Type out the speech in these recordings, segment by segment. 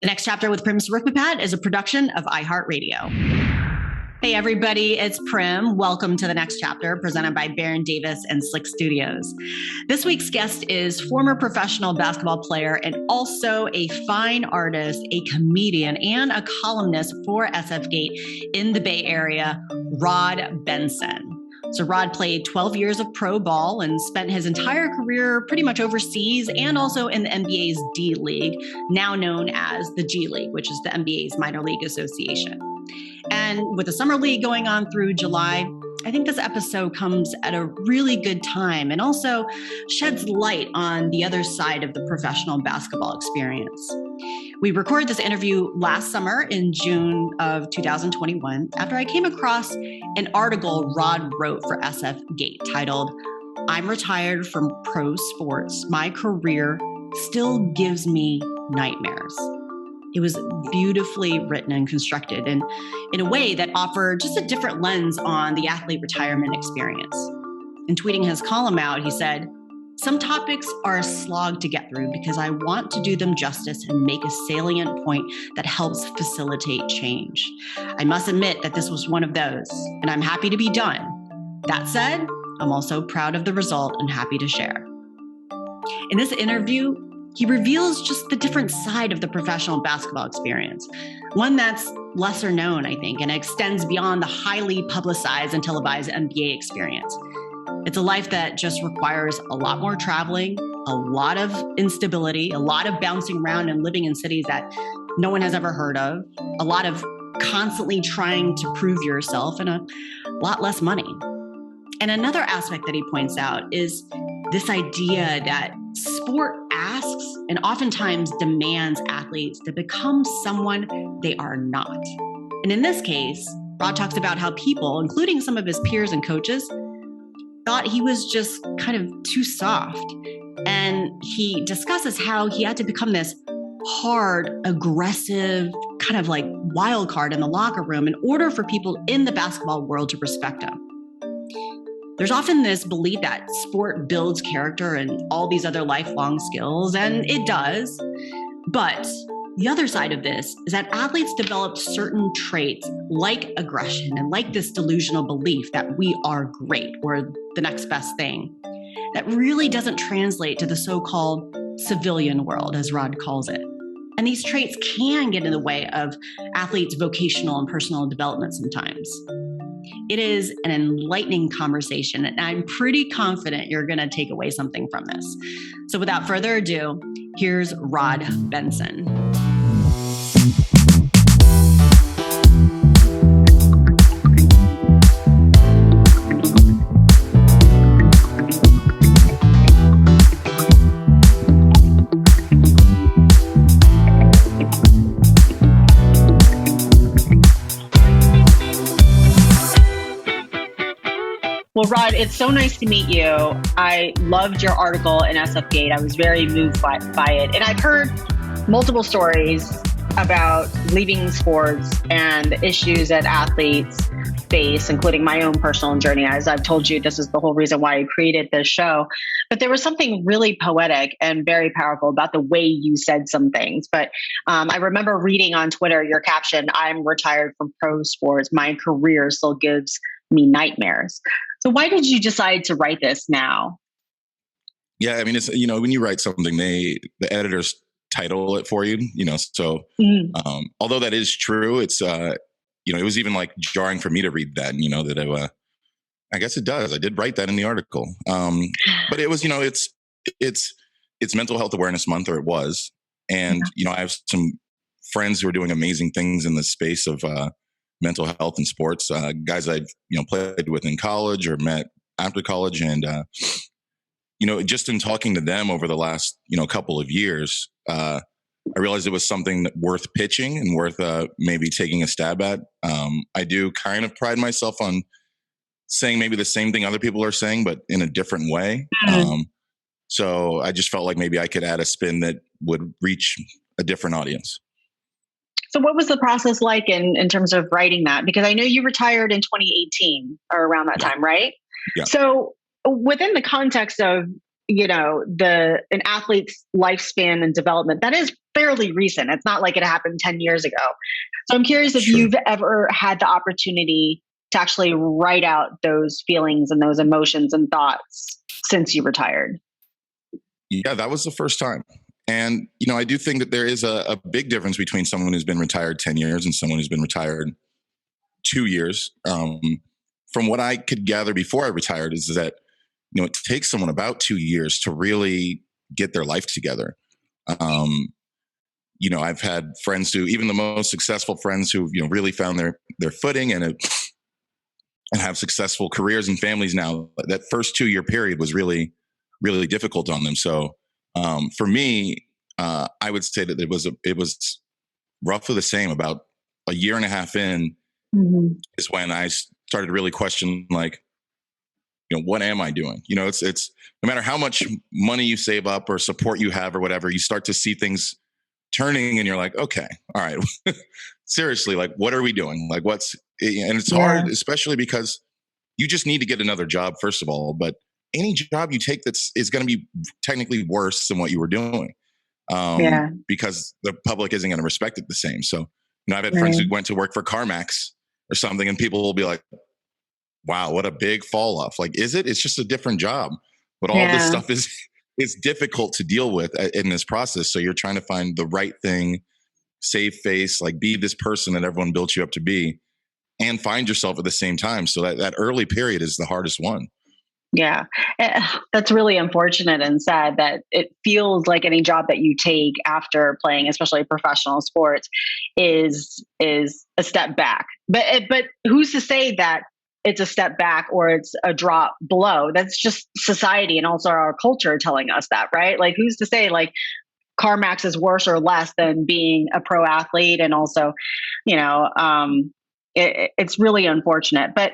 The next chapter with Prim Siripipat is a production of iHeartRadio. Hey everybody, it's Prim. Welcome to The Next Chapter, presented by Baron Davis and Slick Studios. This week's guest is former professional basketball player and also a fine artist, a comedian, and a columnist for SF Gate in the Bay Area, Rod Benson. So Rod played 12 years of pro ball and spent his entire career pretty much overseas and also in the NBA's D League, now known as the G League, which is the NBA's minor league association. And with the summer league going on through July, I think this episode comes at a really good time and also sheds light on the other side of the professional basketball experience. We recorded this interview last summer in June of 2021 after I came across an article Rod wrote for SF Gate titled, "I'm retired from pro sports. My career still gives me nightmares." It was beautifully written and constructed and in a way that offered just a different lens on the athlete retirement experience. In tweeting his column out, he said, "Some topics are a slog to get through because I want to do them justice and make a salient point that helps facilitate change. I must admit that this was one of those, and I'm happy to be done. That said, I'm also proud of the result and happy to share." In this interview, he reveals just the different side of the professional basketball experience, one that's lesser known, I think, and extends beyond the highly publicized and televised NBA experience. It's a life that just requires a lot more traveling, a lot of instability, a lot of bouncing around and living in cities that no one has ever heard of, a lot of constantly trying to prove yourself, and a lot less money. And another aspect that he points out is this idea that sport asks and oftentimes demands athletes to become someone they are not. And in this case, Rod talks about how people, including some of his peers and coaches, thought he was just kind of too soft. And he discusses how he had to become this hard, aggressive, kind of like wild card in the locker room in order for people in the basketball world to respect him. There's often this belief that sport builds character and all these other lifelong skills, and it does. But the other side of this is that athletes develop certain traits like aggression and like this delusional belief that we are great or the next best thing that really doesn't translate to the so-called civilian world, as Rod calls it. And these traits can get in the way of athletes' vocational and personal development sometimes. It is an enlightening conversation, and I'm pretty confident you're going to take away something from this. So without further ado, here's Rod Benson. Well, Rod, it's so nice to meet you. I loved your article in SF Gate. I was very moved by it. And I've heard multiple stories about leaving sports and the issues that athletes face, including my own personal journey. As I've told you, this is the whole reason why I created this show. But there was something really poetic and very powerful about the way you said some things. But I remember reading on Twitter your caption, "I'm retired from pro sports. My career still gives me nightmares." So why did you decide to write this now? Yeah, I mean, it's, when you write something, the editors title it for you, so although that is true, it's, it was even like jarring for me to read that, that I guess it does. I did write that in the article. But it was, it's Mental Health Awareness Month, or it was. And, I have some friends who are doing amazing things in the space of mental health and sports, guys I've, played with in college or met after college. And, just in talking to them over the last, couple of years, I realized it was something worth pitching and worth maybe taking a stab at. I do kind of pride myself on saying maybe the same thing other people are saying, but in a different way. So I just felt like maybe I could add a spin that would reach a different audience. So what was the process like in terms of writing that? Because I know you retired in 2018 or around that time, right? Yeah. So within the context of, an athlete's lifespan and development, that is fairly recent. It's not like it happened 10 years ago. So I'm curious if Sure. you've ever had the opportunity to actually write out those feelings and those emotions and thoughts since you retired. Yeah, that was the first time. And, I do think that there is a big difference between someone who's been retired 10 years and someone who's been retired 2 years. From what I could gather before I retired is that, it takes someone about 2 years to really get their life together. I've had friends who, even the most successful friends who, really found their footing and have successful careers and families now, that first 2 year period was really, really difficult on them. So for me, I would say that it was roughly the same. About a year and a half in is when I started to really question, like, what am I doing? It's no matter how much money you save up or support you have or whatever, you start to see things turning and you're like, okay, all right, seriously, like, what are we doing? Like, and it's hard, especially because you just need to get another job, first of all, but any job you take is going to be technically worse than what you were doing. Because the public isn't going to respect it the same. So, I've had friends who went to work for CarMax or something, and people will be like, wow, what a big fall off. Like, is it? It's just a different job. But all this stuff is difficult to deal with in this process. So you're trying to find the right thing, save face, like be this person that everyone built you up to be, and find yourself at the same time. So that early period is the hardest one. Yeah, that's really unfortunate and sad that it feels like any job that you take after playing, especially professional sports, is a step back. But who's to say that it's a step back or it's a drop below? That's just society and also our culture telling us that, right? Like, who's to say like CarMax is worse or less than being a pro athlete? And also, it's really unfortunate. But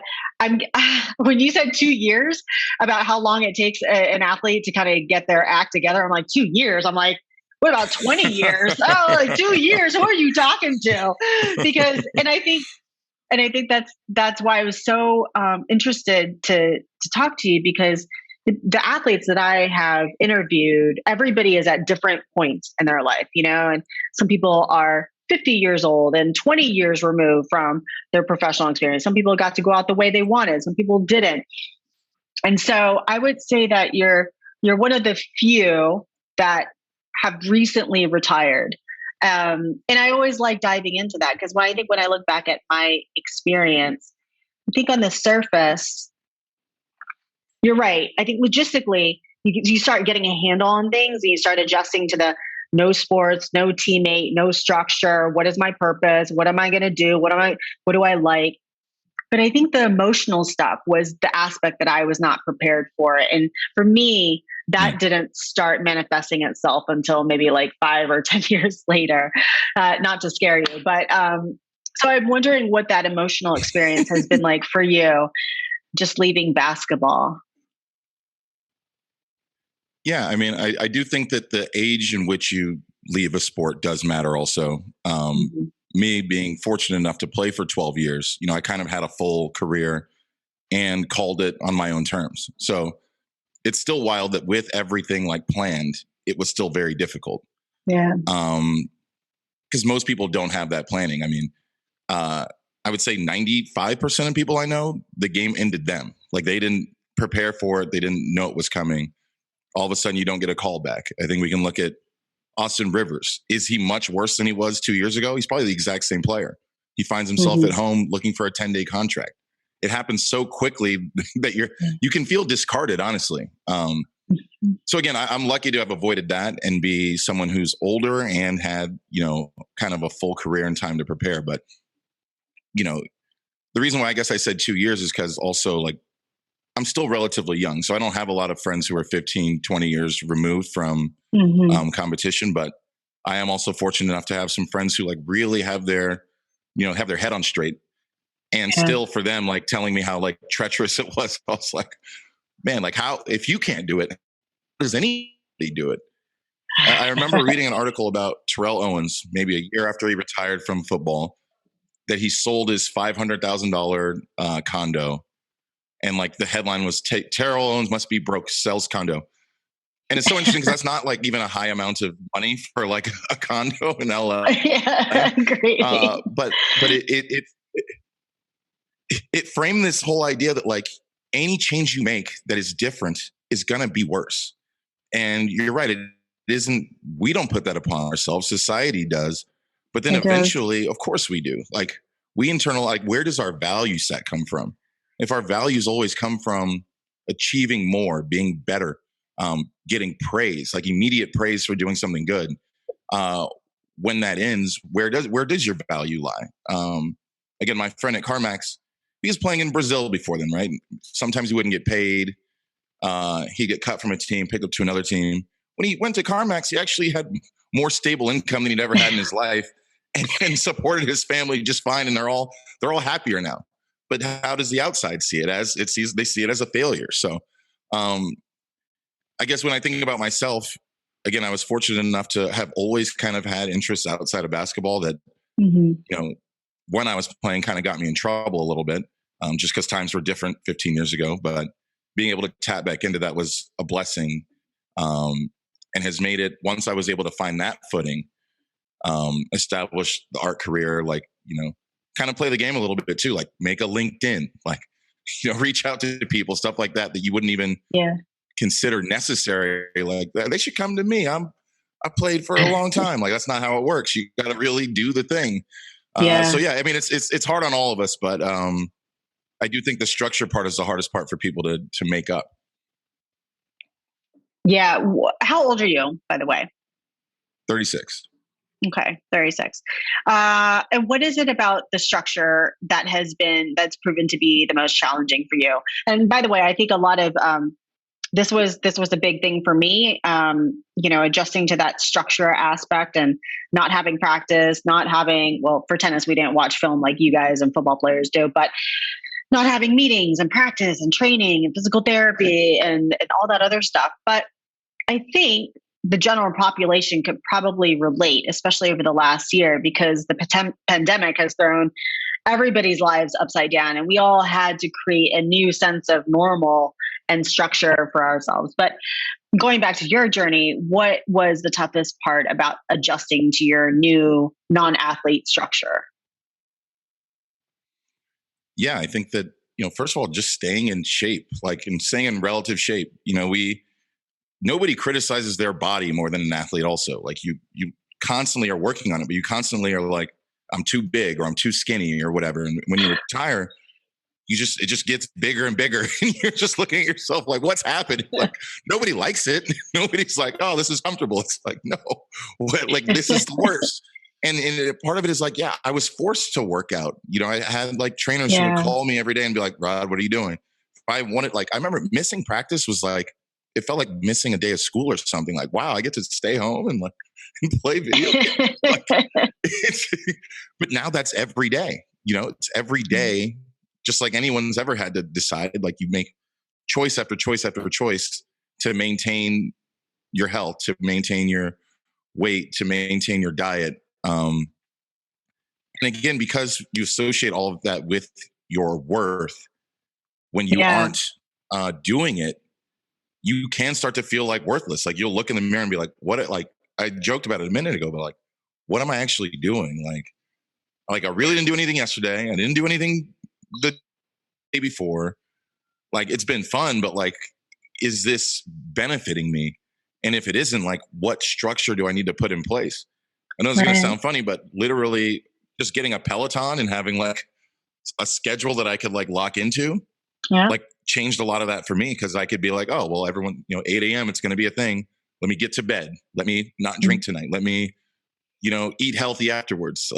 when you said 2 years about how long it takes an athlete to kind of get their act together, I'm like, 2 years. I'm like, what about 20 years? Oh, like 2 years. Who are you talking to? Because, and I think that's why I was so interested to talk to you, because the athletes that I have interviewed, everybody is at different points in their life, and some people are 50 years old and 20 years removed from their professional experience. Some people got to go out the way they wanted. Some people didn't. And so I would say that you're one of the few that have recently retired. And I always like diving into that, because when I look back at my experience, I think on the surface, you're right. I think logistically, you start getting a handle on things and you start adjusting to the no sports, no teammate, no structure. What is my purpose? What am I going to do? What do I like? But I think the emotional stuff was the aspect that I was not prepared for. And for me, that didn't start manifesting itself until maybe like 5 or 10 years later. Not to scare you, but so I'm wondering what that emotional experience has been like for you, just leaving basketball. Yeah, I mean, I do think that the age in which you leave a sport does matter also. Me being fortunate enough to play for 12 years, I kind of had a full career and called it on my own terms. So it's still wild that with everything like planned, it was still very difficult. Yeah. Because most people don't have that planning. I mean, I would say 95% of people I know, the game ended them. Like, they didn't prepare for it. They didn't know it was coming. All of a sudden you don't get a call back. I think we can look at Austin Rivers. Is he much worse than he was 2 years ago? He's probably the exact same player. He finds himself at home looking for a 10-day contract. It happens so quickly that you can feel discarded, honestly. So again, I'm lucky to have avoided that and be someone who's older and had, kind of a full career and time to prepare. But, the reason why I guess I said 2 years is because also, like, I'm still relatively young, so I don't have a lot of friends who are 15, 20 years removed from competition. But I am also fortunate enough to have some friends who like really have their head on straight, and still for them, like telling me how like treacherous it was. I was like, man, like, how, if you can't do it, how does anybody do it? I remember reading an article about Terrell Owens, maybe a year after he retired from football, that he sold his $500,000 condo. And like the headline was, Terrell Owens must be broke, sells condo. And it's so interesting because that's not like even a high amount of money for like a condo in LA. Yeah, great. But it framed this whole idea that like any change you make that is different is going to be worse. And you're right. It isn't, we don't put that upon ourselves. Society does. But then eventually, of course we do. Like we internal, like where does our value set come from? If our values always come from achieving more, being better, getting praise, like immediate praise for doing something good, when that ends, where does your value lie? Again, my friend at CarMax, he was playing in Brazil before then, right? Sometimes he wouldn't get paid. He'd get cut from a team, pick up to another team. When he went to CarMax, he actually had more stable income than he'd ever had in his life, and supported his family just fine. And they're all happier now. But how does the outside see it? They see it as a failure. So, I guess when I think about myself, again, I was fortunate enough to have always kind of had interests outside of basketball that, you know, when I was playing kind of got me in trouble a little bit, just because times were different 15 years ago. But being able to tap back into that was a blessing, and has made it, once I was able to find that footing, establish the art career, like, you know, kind of play the game a little bit too, like make a LinkedIn, like, you know, reach out to people, stuff like that you wouldn't even consider necessary. Like they should come to me. I played for a long time. Like that's not how it works. You got to really do the thing. So yeah, I mean, it's hard on all of us, but I do think the structure part is the hardest part for people to make up. Yeah. How old are you, by the way? 36. Okay, 36. And what is it about the structure that's proven to be the most challenging for you? And by the way, I think a lot of this was a big thing for me. You know, adjusting to that structure aspect and not having practice, for tennis we didn't watch film like you guys and football players do, but not having meetings and practice and training and physical therapy and all that other stuff. But I think the general population could probably relate, especially over the last year, because the pandemic has thrown everybody's lives upside down, and we all had to create a new sense of normal and structure for ourselves. But going back to your journey, what was the toughest part about adjusting to your new non-athlete structure? Yeah, I think that, you know, first of all, just staying in shape, and staying in relative shape. You know, nobody criticizes their body more than an athlete also. Like you constantly are working on it, but you constantly are like, I'm too big or I'm too skinny or whatever. And when you retire, it just gets bigger and bigger. And you're just looking at yourself like, what's happening? Like nobody likes it. Nobody's like, oh, this is comfortable. It's like, no, like this is the worst. And part of it is like, yeah, I was forced to work out. You know, I had like trainers who would call me every day and be like, Rod, what are you doing? If I wanted, like, I remember missing practice was like, it felt like missing a day of school or something. Like, wow, I get to stay home and play video games. But now that's every day. You know, it's every day, just like anyone's ever had to decide. Like you make choice after choice after choice to maintain your health, to maintain your weight, to maintain your diet. And again, because you associate all of that with your worth, when you aren't doing it, you can start to feel like worthless. Like you'll look in the mirror and be like, like I joked about it a minute ago, but like, what am I actually doing? Like I really didn't do anything yesterday. I didn't do anything the day before. Like it's been fun, but like, is this benefiting me? And if it isn't, like what structure do I need to put in place? I know it's going to sound funny, but literally just getting a Peloton and having like a schedule that I could like lock into, like changed a lot of that for me. Cause I could be like, oh, well, everyone, 8 a.m. it's going to be a thing. Let me get to bed. Let me not drink tonight. Let me, eat healthy afterwards.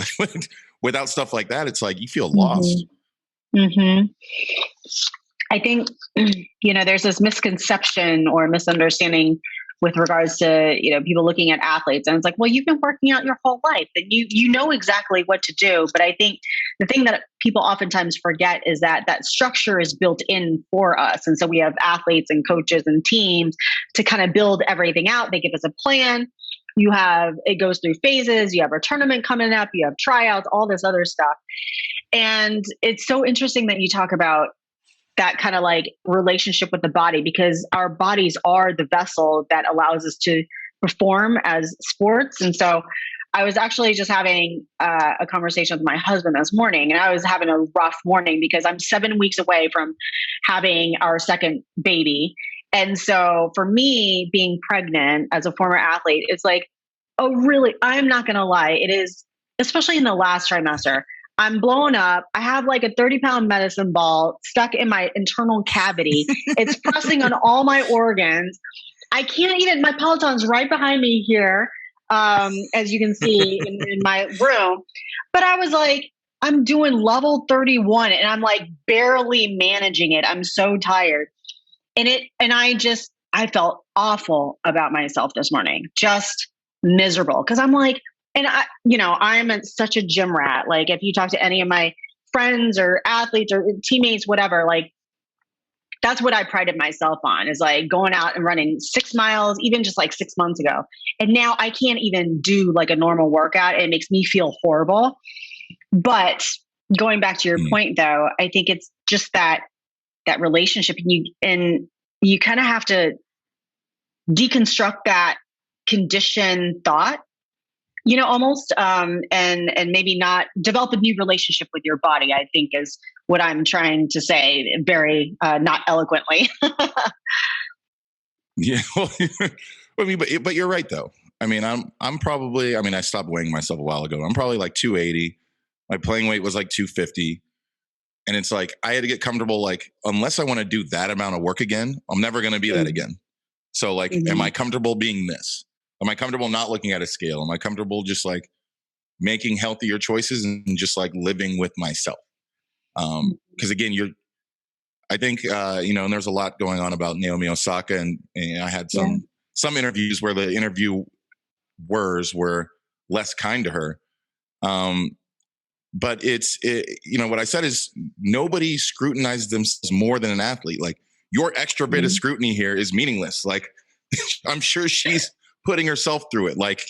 Without stuff like that, it's like you feel lost. I think, there's this misconception or misunderstanding with regards to, people looking at athletes, and it's like, well, you've been working out your whole life and you know exactly what to do. But I think the thing that people oftentimes forget is that structure is built in for us. And so we have athletes and coaches and teams to kind of build everything out. They give us a plan. It goes through phases. You have a tournament coming up, you have tryouts, all this other stuff. And it's so interesting that you talk about that kind of like relationship with the body, because our bodies are the vessel that allows us to perform as sports. And so I was actually just having a conversation with my husband this morning, and I was having a rough morning because I'm 7 weeks away from having our second baby. And so for me, being pregnant as a former athlete, it's like, oh, really? I'm not going to lie. It is, especially in the last trimester. I'm blown up. I have like a 30-pound medicine ball stuck in my internal cavity. It's pressing on all my organs. I can't even, my Peloton's right behind me here, as you can see in my room. But I was like, I'm doing level 31 and I'm like barely managing it. I'm so tired. I felt awful about myself this morning, just miserable. Cause I'm like, I'm such a gym rat. Like if you talk to any of my friends or athletes or teammates, whatever, like that's what I prided myself on, is like going out and running 6 miles, even just like 6 months ago. And now I can't even do like a normal workout. It makes me feel horrible. But going back to your point though, I think it's just that relationship, and you kind of have to deconstruct that conditioned thought, almost, and maybe not develop a new relationship with your body, I think is what I'm trying to say, very not eloquently. Yeah. Well, I mean, but you're right though. I mean, I'm probably, I mean, I stopped weighing myself a while ago. I'm probably like 280. My playing weight was like 250. And it's like, I had to get comfortable. Like, unless I want to do that amount of work again, I'm never going to be that again. So like, am I comfortable being this? Am I comfortable not looking at a scale? Am I comfortable just like making healthier choices and just like living with myself? Because again, I think, and there's a lot going on about Naomi Osaka, and I had some interviews where the interviewers were less kind to her. But what I said is nobody scrutinizes themselves more than an athlete. Like your extra bit of scrutiny here is meaningless. Like I'm sure she's putting herself through it. Like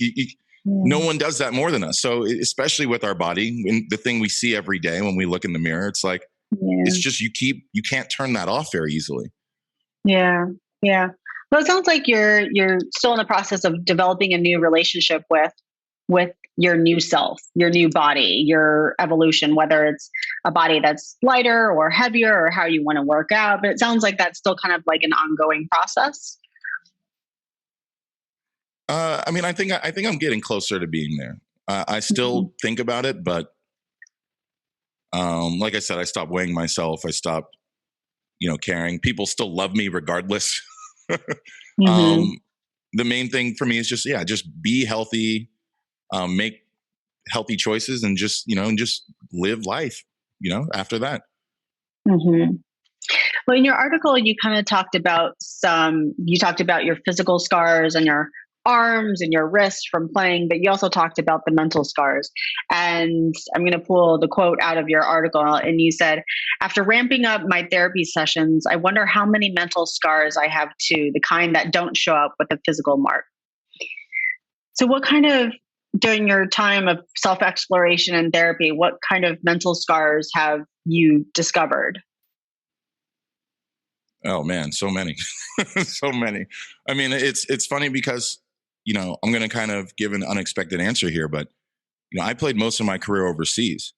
no one does that more than us. So especially with our body, and the thing we see every day when we look in the mirror, it's like, it's just, you can't turn that off very easily. Yeah. Yeah. Well, it sounds like you're still in the process of developing a new relationship with your new self, your new body, your evolution, whether it's a body that's lighter or heavier or how you want to work out. But it sounds like that's still kind of like an ongoing process. I mean, I think I'm getting closer to being there. I still think about it, but like I said, I stopped weighing myself. I stopped, caring. People still love me regardless. The main thing for me is just be healthy, make healthy choices, and just live life, after that. Well, in your article, you kind of talked about your physical scars on your arms and your wrists from playing, but you also talked about the mental scars. And I'm going to pull the quote out of your article. And you said, after ramping up my therapy sessions, I wonder how many mental scars I have too, the kind that don't show up with a physical mark. So during your time of self-exploration and therapy, what kind of mental scars have you discovered? Oh man, so many, so many. I mean, it's funny because, I'm going to kind of give an unexpected answer here, but, I played most of my career overseas.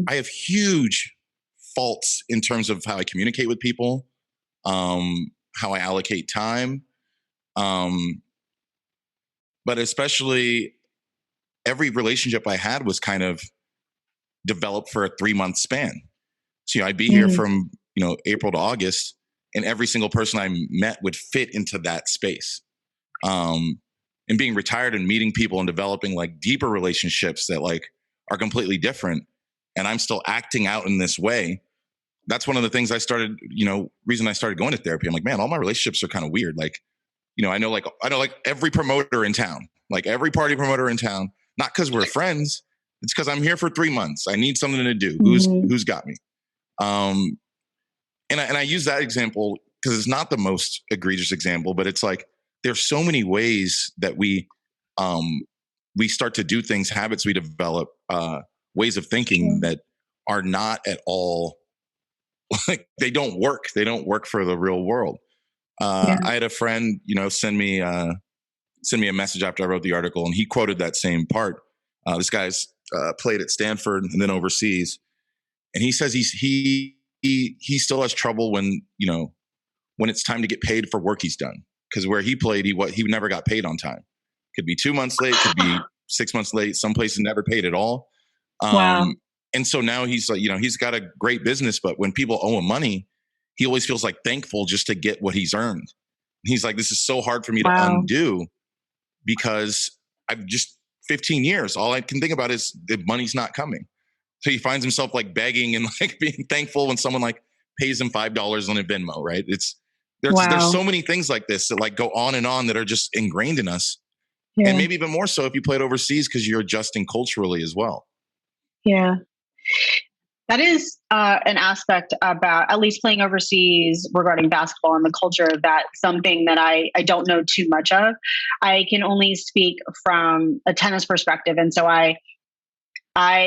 I have huge faults in terms of how I communicate with people, how I allocate time. But especially every relationship I had was kind of developed for a 3-month span. So, I'd be here from, April to August, and every single person I met would fit into that space. And being retired and meeting people and developing like deeper relationships that like are completely different. And I'm still acting out in this way. That's one of the things I started, reason I started going to therapy. I'm like, man, all my relationships are kind of weird. Like, I know like every promoter in town, like every party promoter in town, not because we're friends. It's because I'm here for 3 months. I need something to do. Who's got me? And I use that example because it's not the most egregious example, but it's like, there's so many ways that we start to do things, habits we develop, ways of thinking that are not at all like they don't work. They don't work for the real world. Yeah. I had a friend, send me a message after I wrote the article, and he quoted that same part. This guy's played at Stanford and then overseas, and he says he still has trouble when when it's time to get paid for work he's done, because where he played, he never got paid on time. Could be 2 months late, could be 6 months late. Some places never paid at all. Wow. And so now he's like, he's got a great business, but when people owe him money, he always feels like thankful just to get what he's earned. He's like, this is so hard for me to undo, because I've just 15 years, all I can think about is the money's not coming. So he finds himself like begging and like being thankful when someone like pays him $5 on a Venmo, right? There's so many things like this that like go on and on that are just ingrained in us. Yeah. And maybe even more so if you played overseas, because you're adjusting culturally as well. Yeah. That is an aspect about at least playing overseas regarding basketball and the culture of that, something that I don't know too much of. I can only speak from a tennis perspective. And so I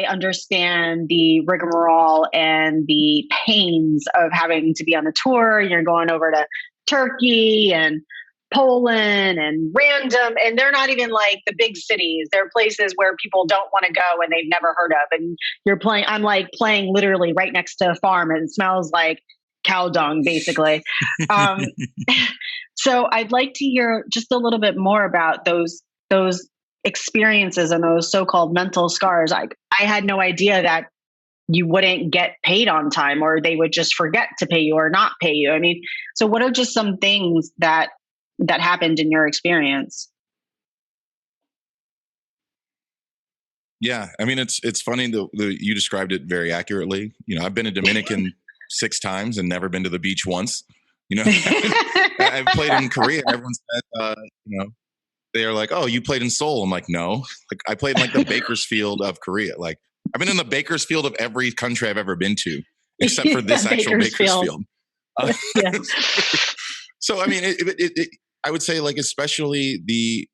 understand the rigmarole and the pains of having to be on the tour. You're going over to Turkey and Poland and random, and they're not even like the big cities. They're places where people don't want to go and they've never heard of. And I'm like playing literally right next to a farm, and it smells like cow dung, basically. So I'd like to hear just a little bit more about those experiences and those so-called mental scars. I had no idea that you wouldn't get paid on time, or they would just forget to pay you or not pay you. I mean, so what are just some things that happened in your experience? Yeah. I mean, it's funny that you described it very accurately. I've been to Dominican 6 times and never been to the beach once. I've played in Korea. Everyone said, they're like, oh, you played in Seoul. I'm like, no, like I played in like the Bakersfield of Korea. Like I've been in the Bakersfield of every country I've ever been to, except for this actual Bakersfield. So, I mean, I would say like, especially the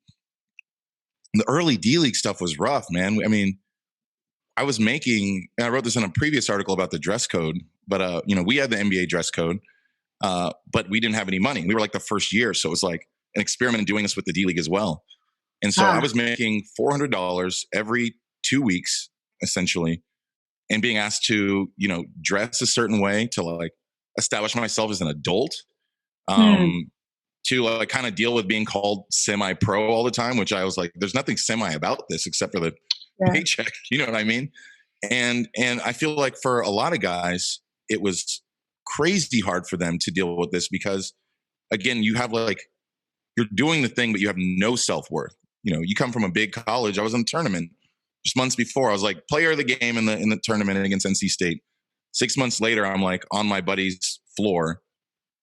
early D-League stuff was rough, man. I mean, I was making, and I wrote this in a previous article about the dress code, but, we had the NBA dress code, but we didn't have any money. We were like the first year. So it was like an experiment in doing this with the D-League as well. And so I was making $400 every 2 weeks, essentially, and being asked to, dress a certain way to like establish myself as an adult. To like kind of deal with being called semi-pro all the time, which I was like, there's nothing semi about this except for the paycheck. You know what I mean? And I feel like for a lot of guys, it was crazy hard for them to deal with this, because again, you have like, you're doing the thing, but you have no self-worth. You come from a big college. I was in the tournament just months before. I was like player of the game in the tournament against NC State. 6 months later, I'm like on my buddy's floor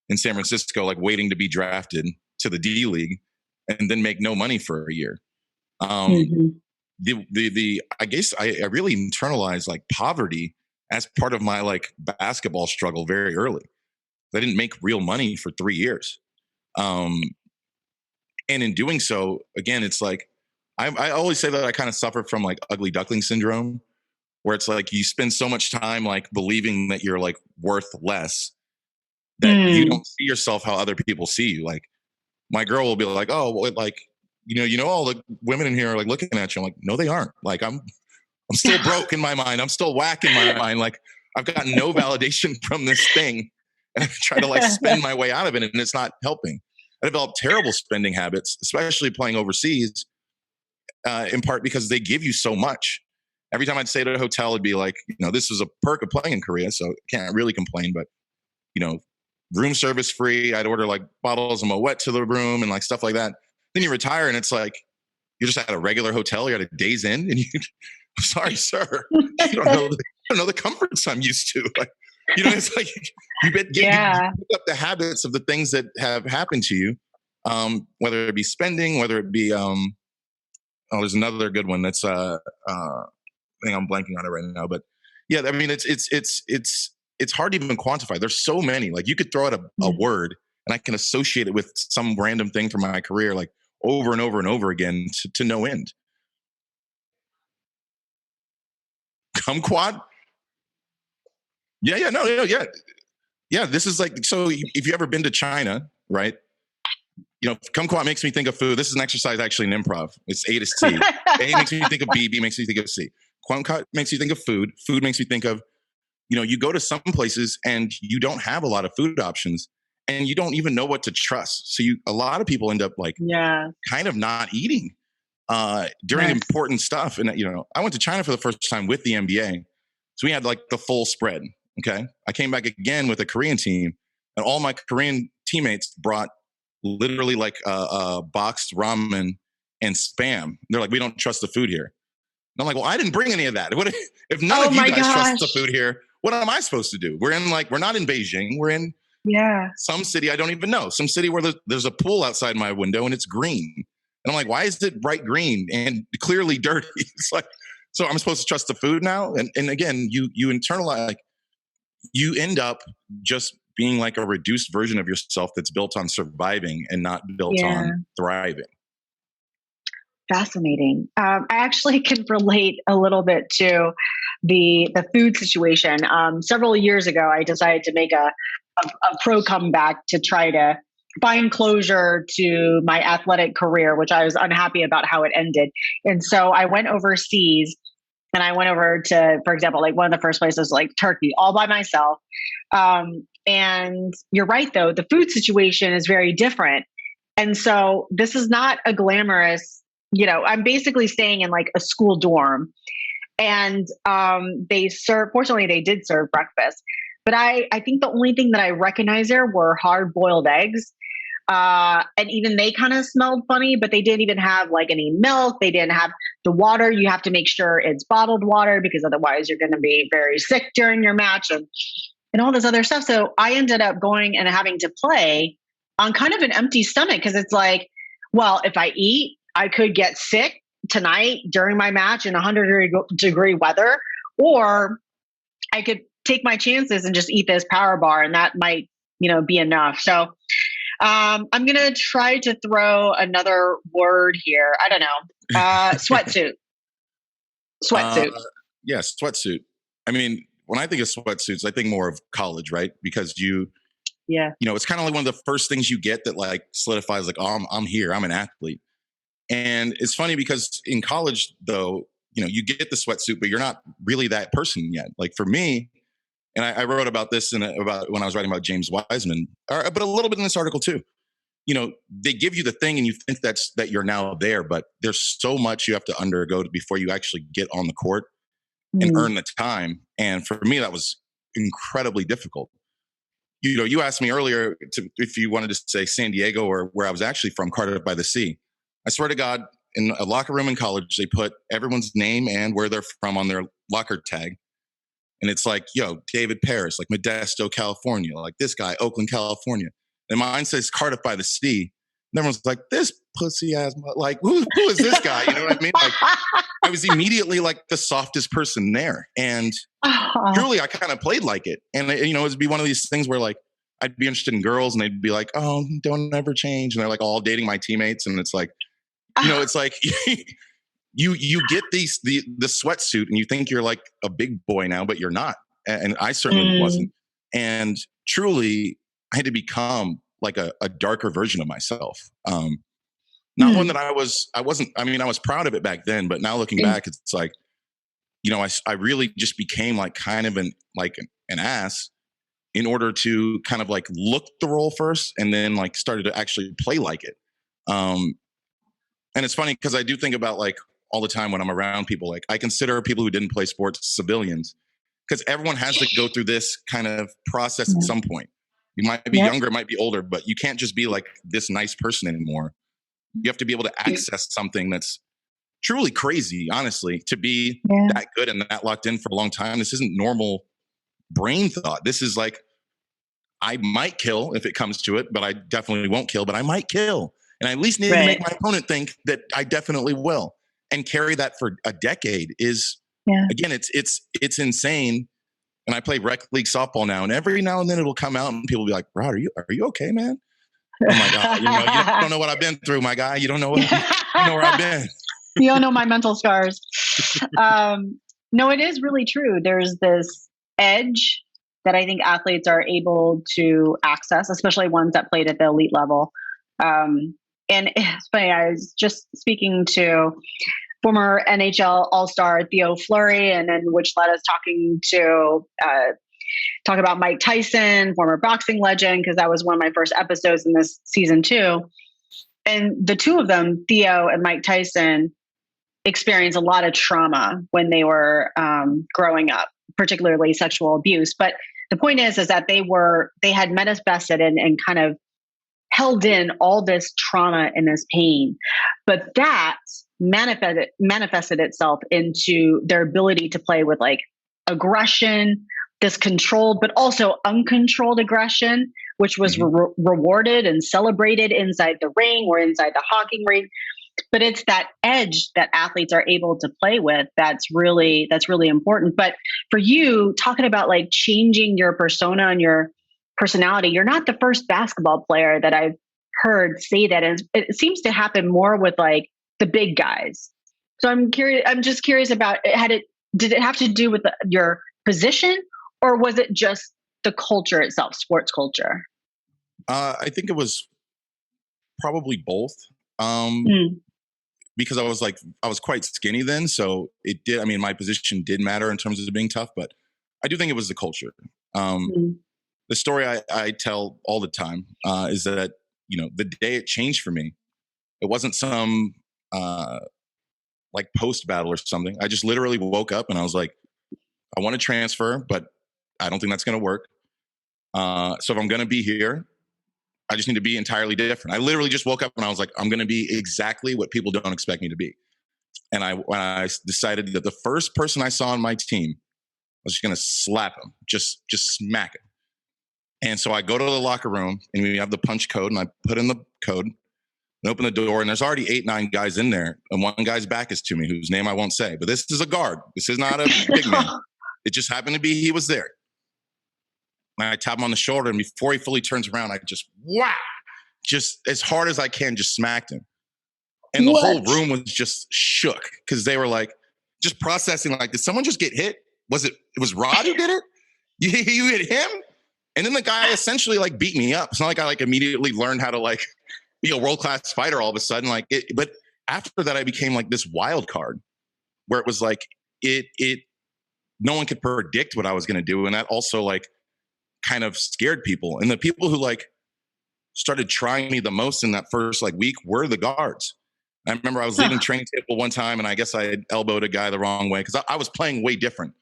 in San Francisco, like waiting to be drafted to the D League, and then make no money for a year. I guess I really internalized like poverty as part of my like basketball struggle very early. I didn't make real money for 3 years. And in doing so, again, it's like, I always say that I kind of suffer from like ugly duckling syndrome, where it's like you spend so much time like believing that you're like worth less, that you don't see yourself how other people see you. Like my girl will be like, oh, well, like, all the women in here are like looking at you. I'm like, no, they aren't. Like I'm still broke in my mind. I'm still whack in my mind. Like I've got no validation from this thing, and I try to like spend my way out of it, and it's not helping. I developed terrible spending habits, especially playing overseas, in part because they give you so much. Every time I'd stay at a hotel, it'd be like, this is a perk of playing in Korea, so can't really complain, but room service free. I'd order like bottles of Moet to the room and like stuff like that. Then you retire and it's like, you're just at a regular hotel. You're at a Days Inn, and I'm sorry, sir. You don't know the comforts I'm used to. Like, it's like you pick up the habits of the things that have happened to you, whether it be spending, whether it be, there's another good one that's, I think I'm blanking on it right now, but yeah, I mean, it's hard to even quantify. There's so many. Like you could throw out a word, and I can associate it with some random thing from my career, like over and over and over again to no end. Kumquat? Yeah. Yeah, this is like, so if you ever been to China, right? You know, kumquat makes me think of food. This is an exercise actually in improv. It's A to C. A makes me think of B, B makes me think of C. Kumquat makes you think of food. Food makes me think of, you know, you go to some places and you don't have a lot of food options and you don't even know what to trust. So a lot of people end up like kind of not eating during important stuff. And, you know, I went to China for the first time with the NBA. So we had like the full spread. Okay. I came back again with a Korean team and all my Korean teammates brought literally like boxed ramen and Spam. They're like, we don't trust the food here. And I'm like, well, I didn't bring any of that. What if none of you guys trust the food here? What am I supposed to do? We're not in Beijing. We're in some city I don't even know. Some city where there's a pool outside my window and it's green. And I'm like, why is it bright green and clearly dirty? It's like, so I'm supposed to trust the food now? And again, you internalize, like, you end up just being like a reduced version of yourself that's built on surviving and not built on thriving. Fascinating. I actually can relate a little bit to the food situation. Several years ago, I decided to make a pro comeback to try to find closure to my athletic career, which I was unhappy about how it ended. And so I went overseas and I went over to, for example, like one of the first places like Turkey, all by myself. And you're right, though, the food situation is very different. And so this is not a glamorous, you know, I'm basically staying in like a school dorm. And fortunately, they did serve breakfast. But I think the only thing that I recognized there were hard-boiled eggs. And even they kind of smelled funny, but they didn't even have like any milk. They didn't have the water. You have to make sure it's bottled water because otherwise you're going to be very sick during your match and all this other stuff. So I ended up going and having to play on kind of an empty stomach because it's like, well, if I eat, I could get sick tonight during my match in 100-degree weather, or I could take my chances and just eat this power bar, and that might, you know, be enough. So I'm going to try to throw another word here. I don't know. Sweatsuit. Sweatsuit. Yeah, sweatsuit. I mean, when I think of sweatsuits, I think more of college, right? Because you know, it's kind of like one of the first things you get that like solidifies like, oh, I'm here. I'm an athlete. And it's funny because in college, though, you know, you get the sweatsuit, but you're not really that person yet. Like for me, and I wrote about this about when I was writing about James Wiseman, but a little bit in this article too. You know, they give you the thing and you think that you're now there, but there's so much you have to undergo before you actually get on the court and earn the time. And for me, that was incredibly difficult. You know, you asked me earlier if you wanted to say San Diego or where I was actually from, Cardiff by the Sea. I swear to God, in a locker room in college, they put everyone's name and where they're from on their locker tag. And it's like, yo, David Paris, like Modesto, California, like this guy, Oakland, California. And mine says Cardiff by the Sea. And everyone's like, this pussy ass, like, who is this guy? You know what I mean? Like, I was immediately like the softest person there. And truly, I kind of played like it. And, you know, it would be one of these things where like, I'd be interested in girls and they'd be like, oh, don't ever change. And they're like all dating my teammates. And it's like, you know, it's like you get the sweatsuit and you think you're like a big boy now, but you're not. And I certainly wasn't. And truly, I had to become like a darker version of myself. Not one that I wasn't, I mean, I was proud of it back then, but now looking back, it's like, you know, I really just became like kind of an ass in order to kind of like look the role first and then like started to actually play like it. And it's funny because I do think about like all the time when I'm around people, like I consider people who didn't play sports civilians because everyone has to go through this kind of process at some point. You might be younger, might be older, but you can't just be like this nice person anymore. You have to be able to access something that's truly crazy, honestly, to be that good and that locked in for a long time. This isn't normal brain thought. This is like, I might kill if it comes to it, but I definitely won't kill, but I might kill. And I at least need to make my opponent think that I definitely will. And carry that for a decade is, again, it's insane. And I play rec league softball now, and every now and then it'll come out and people will be like, Rod, are you okay, man? Oh my God, you know, you don't know what I've been through, my guy. You don't know you know where I've been. You don't know my mental scars. No, it is really true. There's this edge that I think athletes are able to access, especially ones that played at the elite level. And it's funny, I was just speaking to former NHL All-Star Theo Fleury, and then which led us talk about Mike Tyson, former boxing legend, because that was one of my first episodes in this season too. And the two of them, Theo and Mike Tyson, experienced a lot of trauma when they were growing up, particularly sexual abuse. But the point is that they had manifested and kind of held in all this trauma and this pain, but that manifested itself into their ability to play with like aggression, this controlled but also uncontrolled aggression, which was rewarded and celebrated inside the ring or inside the hockey ring. But it's that edge that athletes are able to play with that's really important. But for you, talking about like changing your persona and your personality, you're not the first basketball player that I've heard say that. And it seems to happen more with like the big guys. So I'm just curious about did it have to do with your position, or was it just the culture itself, sports culture? I think it was probably both. Because I was quite skinny then. So it did, I mean, my position did matter in terms of being tough, but I do think it was the culture. The story I tell all the time is that, you know, the day it changed for me, it wasn't some like post battle or something. I just literally woke up and I was like, I want to transfer, but I don't think that's going to work. So if I'm going to be here, I just need to be entirely different. I literally just woke up and I was like, I'm going to be exactly what people don't expect me to be. And when I decided that the first person I saw on my team, I was just going to slap him, just smack him. And so I go to the locker room and we have the punch code and I put in the code and open the door and there's already 8, 9 guys in there. And one guy's back is to me, whose name I won't say, but this is a guard. This is not a big man. It just happened to be, he was there. And I tap him on the shoulder, and before he fully turns around, I just as hard as I can, just smacked him. And the whole room was just shook because they were like, just processing, like, did someone just get hit? It was Rod who did it? You hit him? And then the guy essentially like beat me up. It's not like I like immediately learned how to like be a world-class fighter all of a sudden. Like but after that, I became like this wild card where it was like, no one could predict what I was going to do. And that also like kind of scared people. And the people who like started trying me the most in that first like week were the guards. I remember I was leaving training table one time and I guess I had elbowed a guy the wrong way because I was playing way different.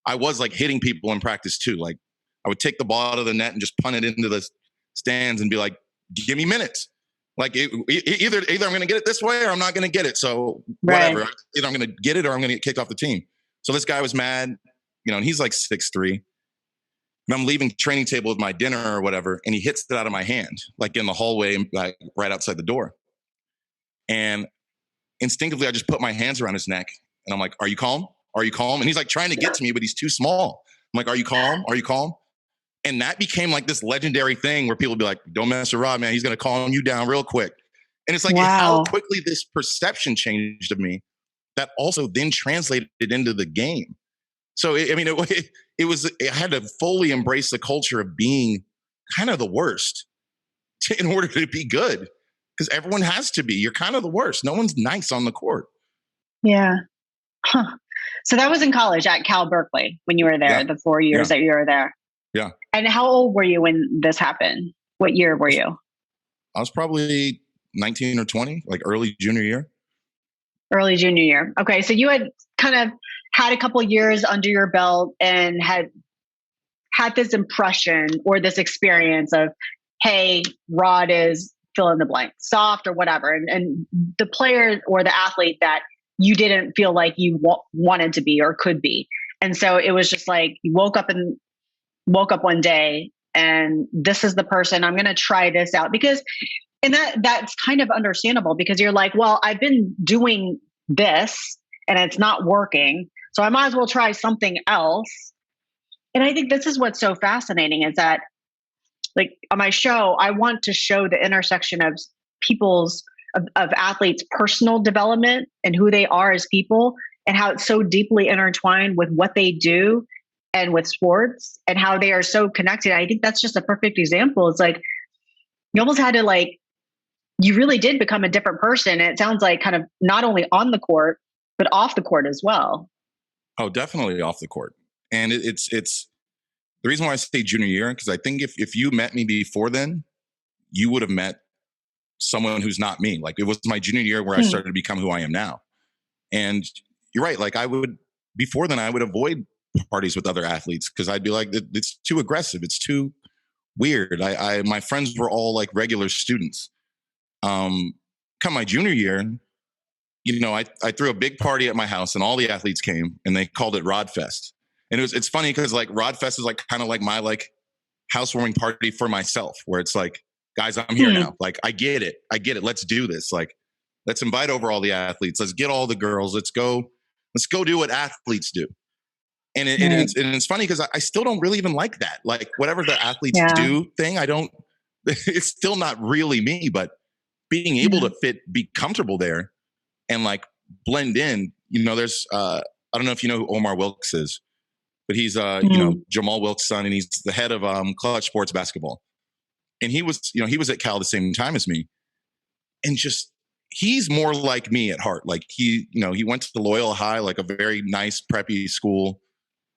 I was like hitting people in practice too. Like I would take the ball out of the net and just punt it into the stands and be like, give me minutes. Like either I'm going to get it this way or I'm not going to get it. So whatever, either I'm going to get it or I'm going to get kicked off the team. So this guy was mad, you know, and he's like 6'3". And I'm leaving training table with my dinner or whatever, and he hits it out of my hand, like in the hallway, like right outside the door. And instinctively, I just put my hands around his neck, and I'm like, "Are you calm? Are you calm?" And he's like trying to get to me, but he's too small. I'm like, "Are you calm? Are you calm?" And that became like this legendary thing where people be like, "Don't mess with Rod, man. He's gonna calm you down real quick." And it's like how quickly this perception changed of me that also then translated into the game. So, I had to fully embrace the culture of being kind of the worst in order to be good, because everyone has to be. You're kind of the worst. No one's nice on the court. Yeah. Huh. So that was in college at Cal Berkeley when you were there, the 4 years that you were there. Yeah. And how old were you when this happened? What year were you? I was probably 19 or 20, like early junior year. Early junior year. Okay. So you had kind of had a couple of years under your belt and had this impression or this experience of, hey, Rod is fill in the blank, soft or whatever. And the player or the athlete that you didn't feel like you wanted to be or could be. And so it was just like you woke up one day and this is the person, I'm going to try this out and that's kind of understandable because you're like, well, I've been doing this and it's not working. So I might as well try something else. And I think this is what's so fascinating is that like on my show, I want to show the intersection of of athletes' personal development and who they are as people and how it's so deeply intertwined with what they do and with sports and how they are so connected. I think that's just a perfect example. It's like you almost had to you really did become a different person. And it sounds like kind of not only on the court, but off the court as well. Oh, definitely off the court. And it's the reason why I say junior year, because I think if you met me before then, you would have met someone who's not me. Like, it was my junior year where I started to become who I am now. And you're right. Like, before then, I would avoid parties with other athletes because I'd be like, it's too aggressive. It's too weird. My friends were all like regular students. Come my junior year, I threw a big party at my house and all the athletes came and they called it Rod Fest. And it's funny because like Rod Fest is like kind of like my like housewarming party for myself, where it's like, guys, I'm here now. Like, I get it. Let's do this. Like, let's invite over all the athletes. Let's get all the girls. Let's go do what athletes do. And it's funny because I still don't really even like that. Like, whatever the athletes do thing, it's still not really me, but being able to be comfortable there and like blend in, there's, I don't know if you know who Omar Wilkes is, but he's, Jamal Wilkes' son, and he's the head of Clutch Sports Basketball. And he was at Cal the same time as me. And just, he's more like me at heart. Like he went to the Loyola High, like a very nice preppy school.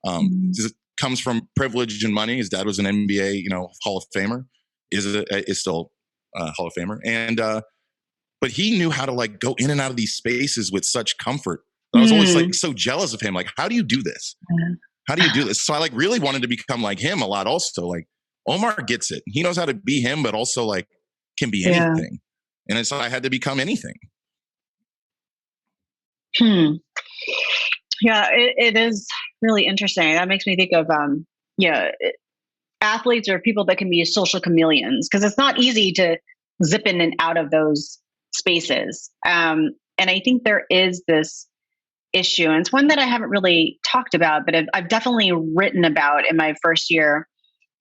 Comes from privilege and money. His dad was an NBA, Hall of Famer, is still Hall of Famer. And, but he knew how to like go in and out of these spaces with such comfort. I was always like so jealous of him. Like, how do you do this? How do you do this? So I like really wanted to become like him a lot also. Like, Omar gets it. He knows how to be him, but also like can be anything. And it's I had to become anything. Yeah, it is really interesting. That makes me think of, athletes or people that can be social chameleons, because it's not easy to zip in and out of those spaces. And I think there is this issue, and it's one that I haven't really talked about, but I've definitely written about in my first year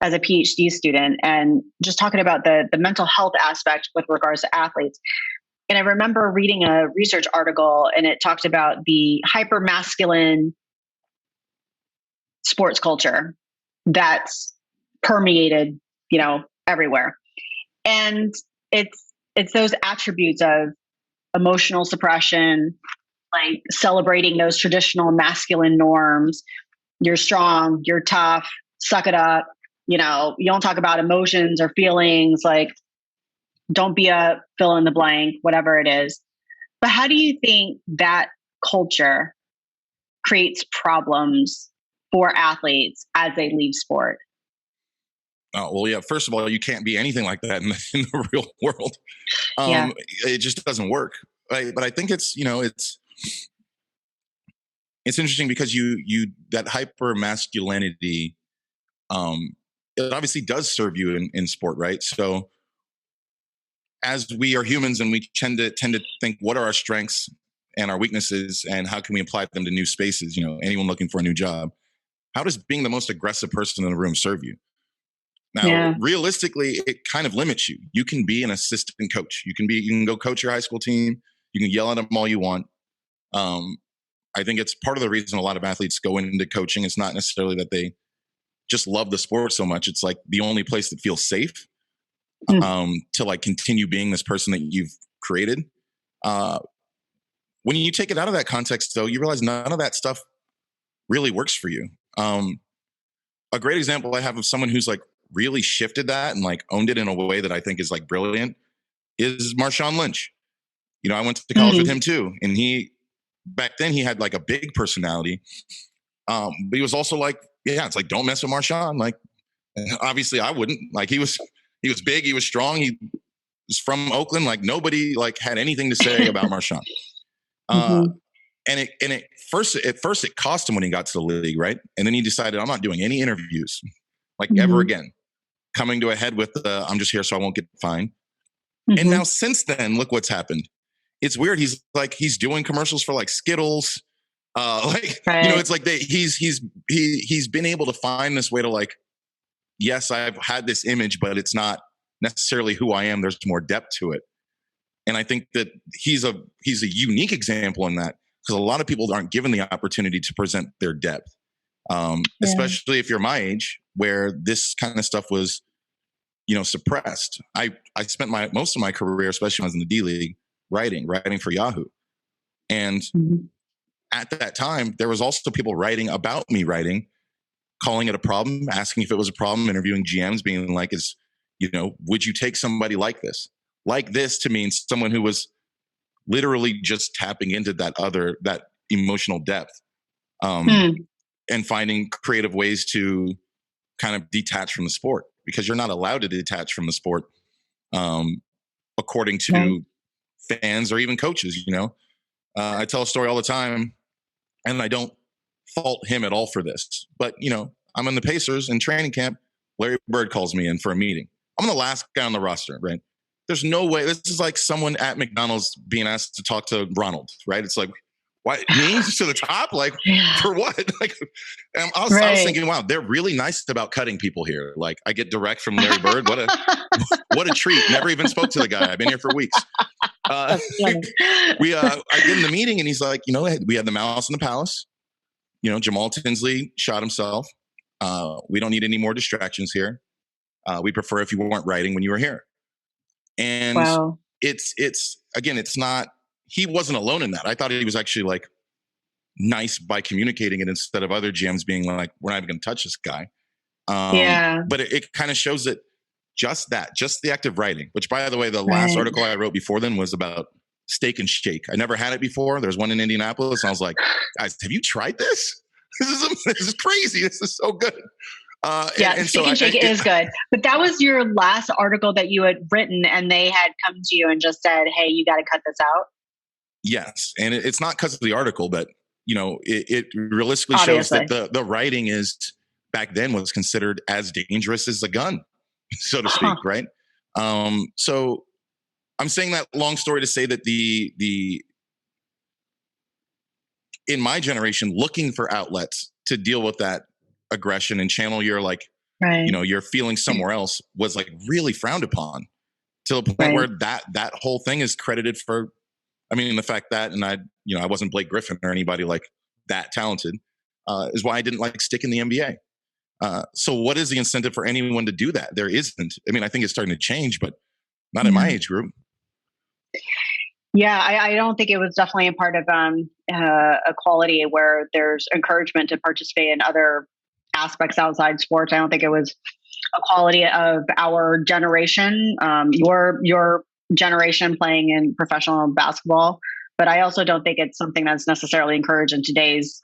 as a PhD student, and just talking about the mental health aspect with regards to athletes. And I remember reading a research article, and it talked about the hyper-masculine sports culture that's permeated, everywhere. And it's those attributes of emotional suppression, like celebrating those traditional masculine norms. You're strong, you're tough, suck it up. You don't talk about emotions or feelings, like don't be a fill in the blank, whatever it is. But how do you think that culture creates problems for athletes as they leave sport? Oh, well, yeah. First of all, you can't be anything like that in the real world. It just doesn't work. Right? But I think it's interesting because you that hyper masculinity, it obviously does serve you in sport, right? So as we are humans and we tend to think, what are our strengths and our weaknesses and how can we apply them to new spaces? Anyone looking for a new job, how does being the most aggressive person in the room serve you? Now, realistically, it kind of limits you. You can be an assistant coach. You can go coach your high school team. You can yell at them all you want. I think it's part of the reason a lot of athletes go into coaching. It's not necessarily that they just love the sport so much. It's like the only place that feels safe to like continue being this person that you've created. When you take it out of that context, though, you realize none of that stuff really works for you. A great example I have of someone who's like really shifted that and like owned it in a way that I think is like brilliant is Marshawn Lynch. I went to college with him too. And back then he had like a big personality. But he was also like, it's like, don't mess with Marshawn. Like, obviously I wouldn't. Like, he was big, he was strong, he was from Oakland. Like, nobody like had anything to say about Marshawn. And at first it cost him when he got to the league, right? And then he decided, I'm not doing any interviews like ever again. Coming to a head with I'm just here so I won't get fined. And now since then, look what's happened. It's weird. He's doing commercials for like Skittles. It's like he's been able to find this way to like, yes, I've had this image, but it's not necessarily who I am. There's more depth to it. And I think that he's a unique example in that, because a lot of people aren't given the opportunity to present their depth. Especially if you're my age, where this kind of stuff was, suppressed. I spent most of my career, especially when I was in the D League, writing for Yahoo. And at that time, there was also people writing about me writing, calling it a problem, asking if it was a problem, interviewing GMs, being like, would you take somebody like this? Like this to mean someone who was literally just tapping into that emotional depth, and finding creative ways to kind of detach from the sport, because you're not allowed to detach from the sport, according to fans or even coaches. I tell a story all the time, and I don't fault him at all for this, but I'm in the Pacers in training camp. Larry Bird calls me in for a meeting. I'm the last guy on the roster, right? There's no way. This is like someone at McDonald's being asked to talk to Ronald, right? It's like, why me to the top? Like, for what? Like, I was thinking, wow, they're really nice about cutting people here. Like, I get direct from Larry Bird. What a treat. Never even spoke to the guy. I've been here for weeks. I get in the meeting, and he's like, we had the mouse in the palace. Jamal Tinsley shot himself. We don't need any more distractions here. We prefer if you weren't writing when you were here. And it's not, he wasn't alone in that. I thought he was actually like nice by communicating it, instead of other GMs being like, we're not even going to touch this guy. But it kind of shows that just the act of writing, which, by the way, the last article I wrote before then was about Steak and Shake. I never had it before. There's one in Indianapolis. And I was like, guys, have you tried this? This is crazy. This is so good. Steak and Shake is good. But that was your last article that you had written, and they had come to you and just said, hey, you got to cut this out. Yes. And it's not because of the article, but, it realistically shows that the writing back then was considered as dangerous as a gun, so to speak. Right. So I'm saying that long story to say that in my generation, looking for outlets to deal with that aggression and channel your your feelings somewhere else was like really frowned upon, to the point where that whole thing is credited for, the fact that, and I wasn't Blake Griffin or anybody like that talented, is why I didn't stick in the NBA. So what is the incentive for anyone to do that? There isn't. I think it's starting to change, but not in my age group. Yeah, I don't think it was definitely a part of equality where there's encouragement to participate in other aspects outside sports. I don't think it was a quality of our generation, your generation playing in professional basketball. But I also don't think it's something that's necessarily encouraged in today's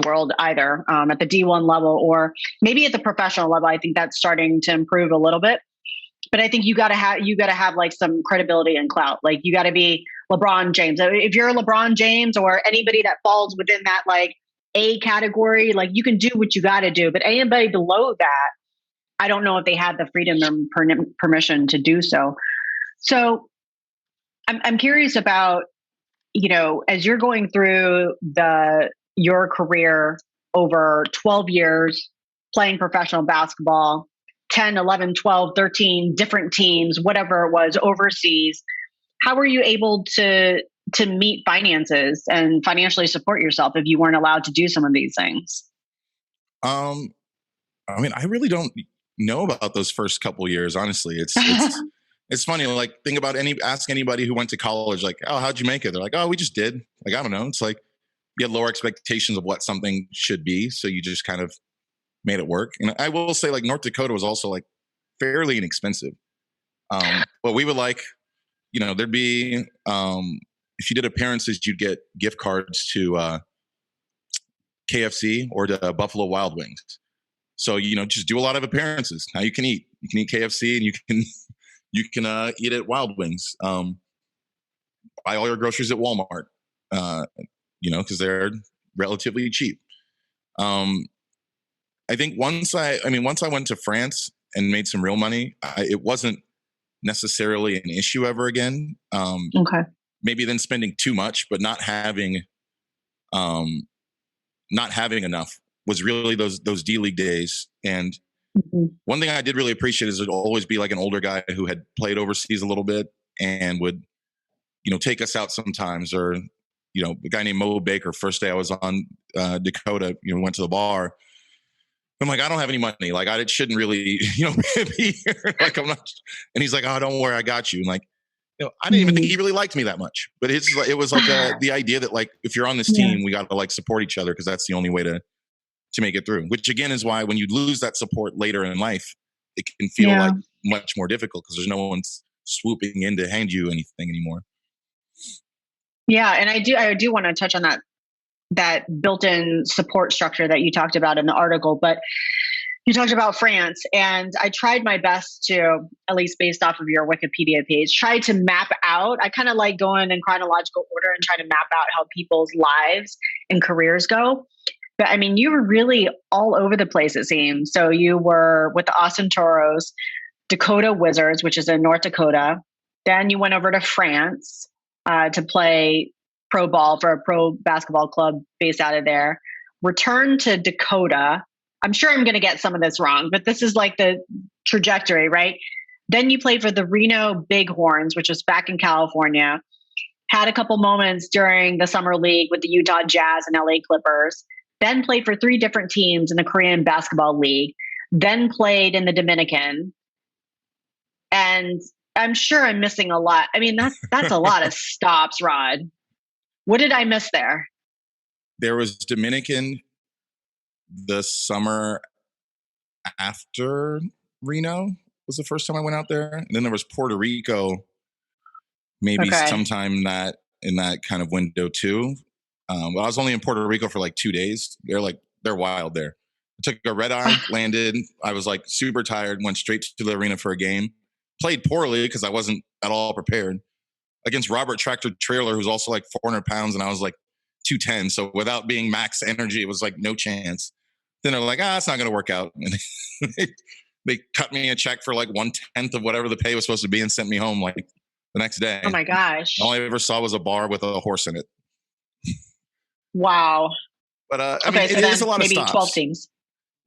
world either, at the D1 level or maybe at the professional level. I think that's starting to improve a little bit. But I think you got to have like some credibility and clout. Like, you got to be LeBron James. If you're LeBron James or anybody that falls within that like A category, like, you can do what you got to do. But anybody below that, I don't know if they had the freedom and permission to do so. So I'm curious about, as you're going through your career over 12 years playing professional basketball, 10, 11, 12, 13 different teams, whatever it was, overseas, how were you able to meet finances and financially support yourself if you weren't allowed to do some of these things? I really don't know about those first couple of years, honestly. It's funny, like, think about ask anybody who went to college, like, oh, how'd you make it? They're like, oh, we just did. Like, I don't know. It's like you had lower expectations of what something should be, so you just kind of made it work. And I will say, like, North Dakota was also like fairly inexpensive. But we would there'd be, if you did appearances, you'd get gift cards to KFC or to Buffalo Wild Wings. So, just do a lot of appearances. Now you can eat KFC, and you can eat at Wild Wings. Buy all your groceries at Walmart, because they're relatively cheap. I think once I went to France and made some real money, it wasn't necessarily an issue ever again. Okay. Maybe then spending too much, but not having enough was really those D League days. And one thing I did really appreciate is it'd always be like an older guy who had played overseas a little bit and would, take us out sometimes, or, a guy named Mo Baker. First day I was on Dakota, went to the bar. I'm like, I don't have any money. Like, I shouldn't really, be here. Like, I'm not. And he's like, oh, don't worry, I got you. And like, I didn't even think he really liked me that much. But it was like the idea that like, if you're on this team, we got to like support each other because that's the only way to make it through. Which again is why when you lose that support later in life, it can feel like much more difficult because there's no one swooping in to hand you anything anymore. Yeah, and I do want to touch on that built-in support structure that you talked about in the article, but you talked about France, and I tried my best to, at least based off of your Wikipedia page, try to map out. I kind of like going in chronological order and try to map out how people's lives and careers go. But I mean, you were really all over the place, it seems. So you were with the Austin Toros, Dakota Wizards, which is in North Dakota. Then you went over to France to play pro ball for a pro basketball club based out of there. Returned to Dakota. I'm sure I'm going to get some of this wrong, but this is like the trajectory, right? Then you played for the Reno Bighorns, which was back in California. Had a couple moments during the summer league with the Utah Jazz and LA Clippers. Then played for 3 different teams in the Korean Basketball League. Then played in the Dominican. And I'm sure I'm missing a lot. I mean, that's a lot of stops, Rod. What did I miss there? There was Dominican the summer after Reno was the first time I went out there. And then there was Puerto Rico, maybe sometime in that kind of window too. But I was only in Puerto Rico for like 2 days. They're wild there. I took a red eye, landed. I was like super tired, went straight to the arena for a game. Played poorly because I wasn't at all prepared against Robert Tractor Trailer, who's also like 400 pounds, and I was like 210. So without being max energy, it was like no chance. Then they're like, it's not going to work out. And they cut me a check for like 1/10 of whatever the pay was supposed to be and sent me home like the next day. Oh my gosh. All I ever saw was a bar with a horse in it. Wow. But I mean, it is a lot of stops. 12 teams.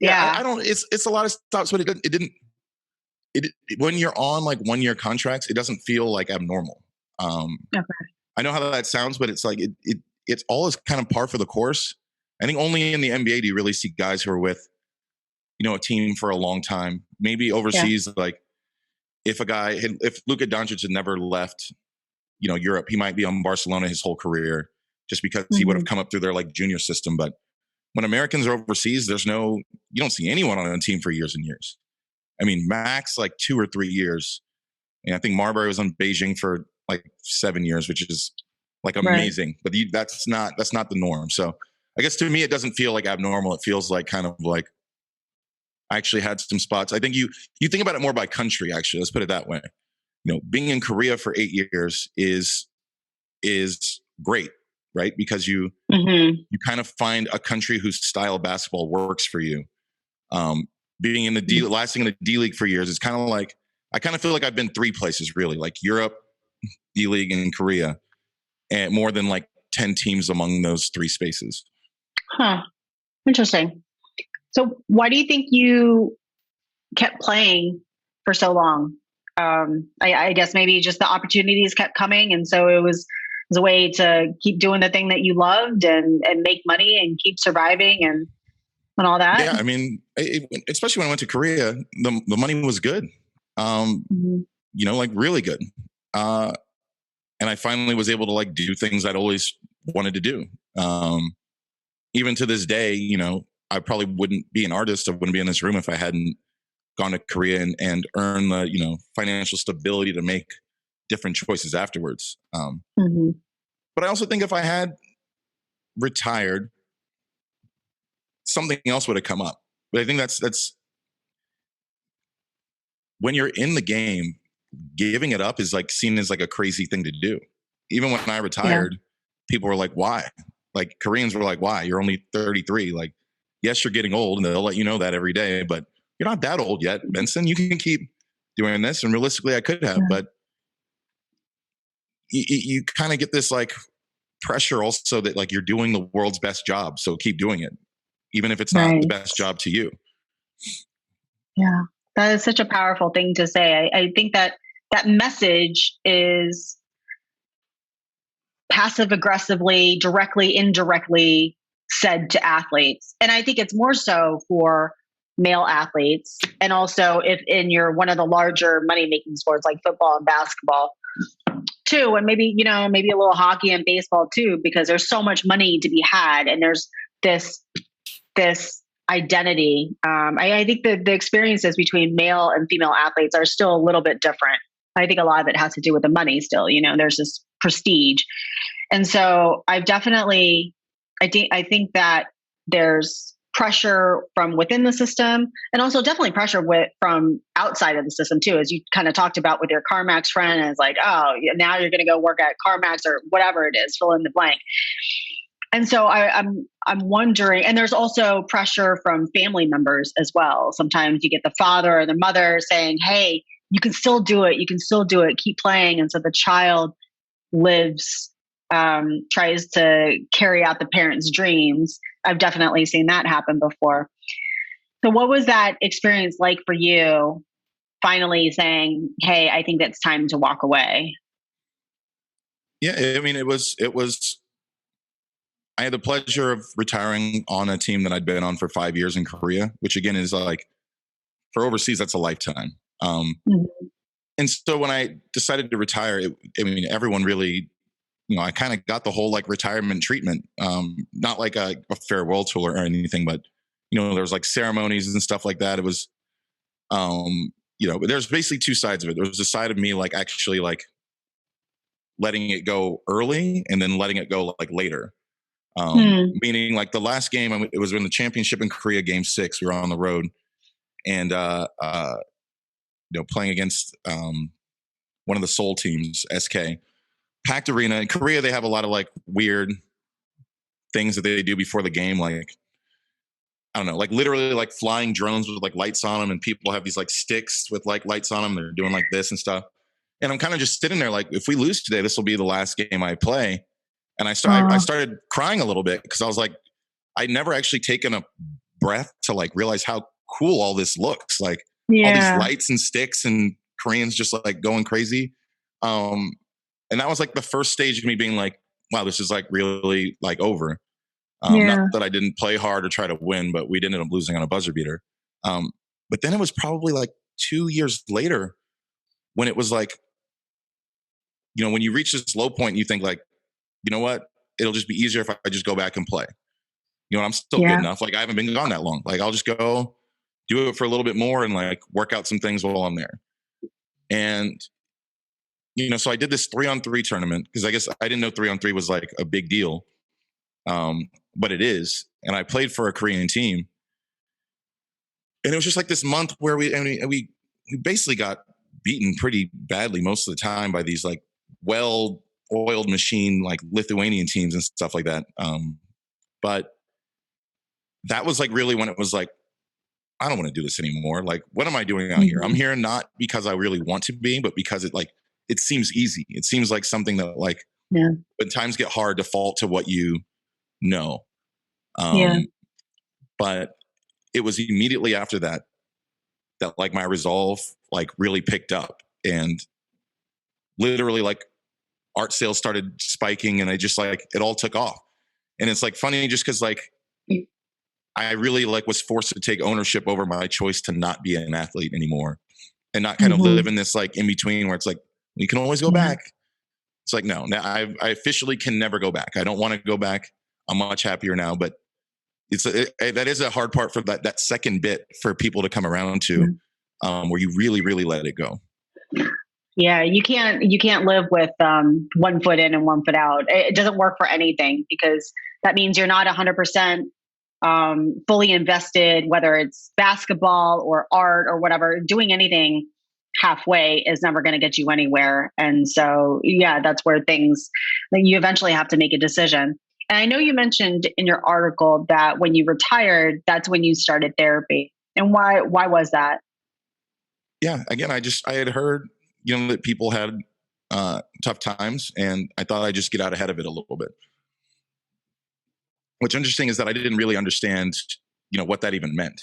Yeah. I don't, it's a lot of stops, but it didn't, when you're on like 1-year contracts, it doesn't feel like abnormal. I know how that sounds, but it's like, it's all is kind of par for the course. I think only in the NBA do you really see guys who are with, a team for a long time. Maybe overseas, like if Luka Doncic had never left, Europe, he might be on Barcelona his whole career just because he would have come up through their like junior system. But when Americans are overseas, you don't see anyone on a team for years and years. I mean, max like 2 or 3 years. And I think Marbury was on Beijing for like 7 years, which is like amazing. Right. But that's not the norm. So I guess to me, it doesn't feel like abnormal. It feels like kind of like I actually had some spots. I think you think about it more by country, actually. Let's put it that way. Being in Korea for 8 years is great, right? Because you kind of find a country whose style of basketball works for you. Being in the lasting in the D League for years, it's kind of like I kind of feel like I've been 3 places really, like Europe, D League, and Korea, and more than like 10 teams among those 3 spaces. Huh. Interesting. So why do you think you kept playing for so long? I guess maybe just the opportunities kept coming, and so it was a way to keep doing the thing that you loved and make money and keep surviving and all that. Yeah, I mean, especially when I went to Korea, the money was good. Like really good. And I finally was able to like do things I'd always wanted to do. Even to this day, I probably wouldn't be an artist. I wouldn't be in this room if I hadn't gone to Korea and earned the, financial stability to make different choices afterwards. But I also think if I had retired, something else would have come up. But I think that's when you're in the game, giving it up is like seen as like a crazy thing to do. Even when I retired, people were like, why? Like Koreans were like, why? You're only 33. Like, yes, you're getting old and they'll let you know that every day, but you're not that old yet, Benson. You can keep doing this. And realistically, I could have, but you kind of get this like pressure also that like you're doing the world's best job. So keep doing it, even if it's not the best job to you. Yeah, that is such a powerful thing to say. I think that message is passive aggressively, directly, indirectly said to athletes. And I think it's more so for male athletes. And also if in your one of the larger money making sports like football and basketball too, and maybe, maybe a little hockey and baseball too, because there's so much money to be had. And there's this identity. I think that the experiences between male and female athletes are still a little bit different. I think a lot of it has to do with the money still, there's this prestige. And so I think that there's pressure from within the system and also definitely pressure from outside of the system too, as you kind of talked about with your CarMax friend. And it's like, oh, now you're going to go work at CarMax or whatever it is, fill in the blank. And so I'm wondering, and there's also pressure from family members as well. Sometimes you get the father or the mother saying, hey, you can still do it. You can still do it. Keep playing. And so the child tries to carry out the parents' dreams. I've definitely seen that happen before. So what was that experience like for you, finally saying, hey, I think it's time to walk away? Yeah, I mean, it was, I had the pleasure of retiring on a team that I'd been on for 5 years in Korea, which again is like, for overseas, that's a lifetime. And so when I decided to retire, everyone really, I kind of got the whole like retirement treatment, not like a farewell tour or anything, but, there was like ceremonies and stuff like that. It was, there's basically two sides of it. There was a side of me like actually like letting it go early and then letting it go like later. Meaning like the last game, it was in the championship in Korea, game 6, we were on the road and, playing against one of the Seoul teams, SK. Packed arena. In Korea, they have a lot of like weird things that they do before the game. Like, I don't know, like literally like flying drones with like lights on them and people have these like sticks with like lights on them. They're doing like this and stuff. And I'm kind of just sitting there like, if we lose today, this will be the last game I play. And I started crying a little bit because I was like, I'd never actually taken a breath to like realize how cool all this looks. Like all these lights and sticks and Koreans just like going crazy. And that was like the first stage of me being like, wow, this is like really like over. Not that I didn't play hard or try to win, but we did end up losing on a buzzer beater. But then it was probably like 2 years later when it was like, when you reach this low point and you think like, you know what, it'll just be easier if I just go back and play. I'm still good enough. Like I haven't been gone that long. Like I'll just go do it for a little bit more and like work out some things while I'm there. And so I did this 3-on-3 tournament because I guess I didn't know 3-on-3 was like a big deal. But it is. And I played for a Korean team. And it was just like this month where we basically got beaten pretty badly most of the time by these like well-oiled machine, like Lithuanian teams and stuff like that. But that was like really when it was like, I don't want to do this anymore. Like, what am I doing out here? I'm here not because I really want to be, but because it seems easy. It seems like something that like, when times get hard, default to what you know. But it was immediately after that like my resolve like really picked up and literally like art sales started spiking and I just like, it all took off. And it's like funny just because like I really like was forced to take ownership over my choice to not be an athlete anymore and not kind of live in this like in between where it's like, you can always go back. It's like, no, now I officially can never go back. I don't want to go back. I'm much happier now, but that is a hard part for that second bit for people to come around to, where you really, really let it go. Yeah, you can't live with 1 foot in and 1 foot out. It doesn't work for anything because that means you're not 100% fully invested, whether it's basketball or art or whatever. Doing anything halfway is never going to get you anywhere. And so, that's where you eventually have to make a decision. And I know you mentioned in your article that when you retired, that's when you started therapy. And why was that? Yeah, again, I had heard, that people had tough times and I thought I'd just get out ahead of it a little bit. What's interesting is that I didn't really understand, what that even meant.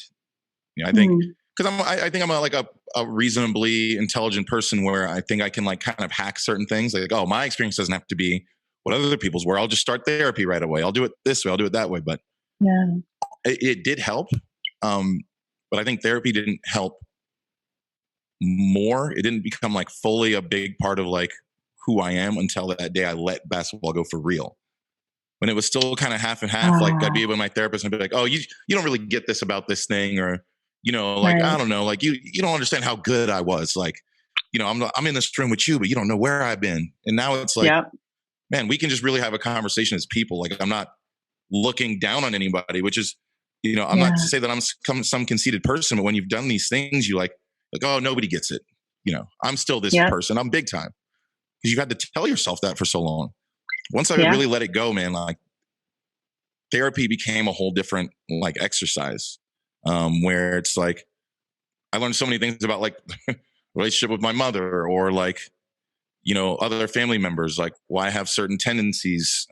I think because I think I'm a reasonably intelligent person where I think I can like kind of hack certain things. Like, oh, my experience doesn't have to be what other people's were. I'll just start therapy right away. I'll do it this way. I'll do it that way. But it did help. But I think therapy didn't help more. It didn't become like fully a big part of like who I am until that day I let basketball go for real. When it was still kind of half and half, like I'd be with my therapist and be like, oh, you don't really get this about this thing. Or, like, I don't know, like you don't understand how good I was. Like, I'm in this room with you, but you don't know where I've been. And now it's like, man, we can just really have a conversation as people. Like I'm not looking down on anybody, which is, I'm not to say that I'm some conceited person, but when you've done these things, you like, oh, nobody gets it. I'm still this person. I'm big time. Because you had to tell yourself that for so long. Once I really let it go, man, like therapy became a whole different like exercise, where it's like, I learned so many things about like relationship with my mother or like, other family members, like why I have certain tendencies.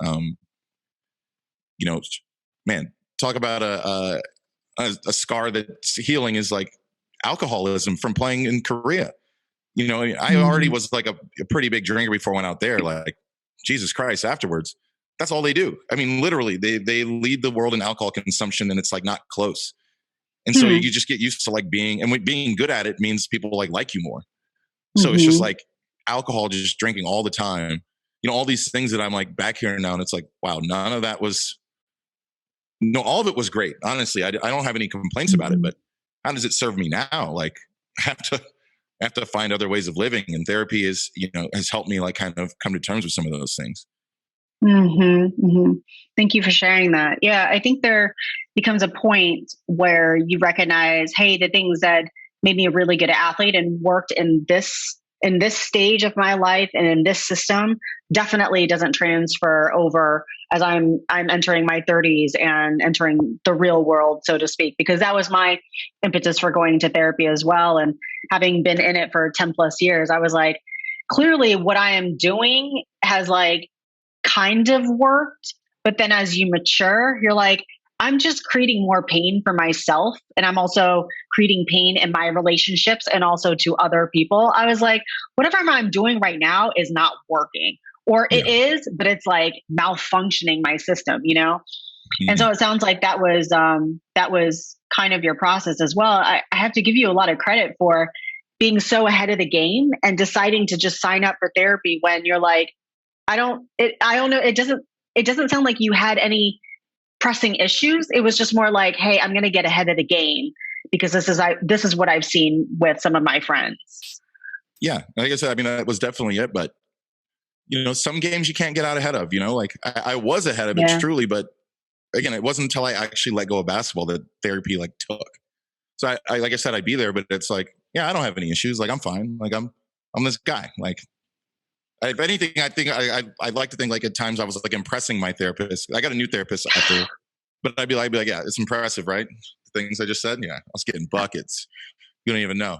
Man, talk about a scar that's healing is like alcoholism from playing in Korea. I already was like a pretty big drinker before I went out there. Like, Jesus Christ, afterwards, that's all they do. I mean, literally, they lead the world in alcohol consumption, and it's like not close. And so you just get used to like being good at it means people like you more. So it's just like alcohol, just drinking all the time. All these things that I'm like back here now, and it's like, wow, none of that was. No, all of it was great. Honestly, I don't have any complaints about it. But how does it serve me now? Like, I have to find other ways of living, and therapy is, has helped me like kind of come to terms with some of those things. Thank you for sharing that. Yeah, I think there becomes a point where you recognize, hey, the things that made me a really good athlete and worked in this stage of my life and in this system definitely doesn't transfer over as I'm entering my 30s and entering the real world, so to speak, because that was my impetus for going to therapy as well. And having been in it for 10 plus years, I was like, clearly what I am doing has like kind of worked. But then as you mature, you're like, I'm just creating more pain for myself. And I'm also creating pain in my relationships and also to other people. I was like, whatever I'm doing right now is not working. Or it is, but it's like malfunctioning my system, And so it sounds like that was kind of your process as well. I have to give you a lot of credit for being so ahead of the game and deciding to just sign up for therapy when you're like, I don't know. It doesn't sound like you had any pressing issues. It was just more like, hey, I'm going to get ahead of the game because this is what I've seen with some of my friends. Yeah. Like I said, I mean, that was definitely it, but some games you can't get out ahead of, like I was ahead of it truly, but again, it wasn't until I actually let go of basketball that therapy like took. So I like I said, I'd be there, but it's like, yeah, I don't have any issues. Like I'm fine. Like I'm this guy. Like if anything, I think I'd like to think like at times I was like impressing my therapist. I got a new therapist after, but I'd be like, yeah, it's impressive, right? The things I just said. Yeah. I was getting buckets. You don't even know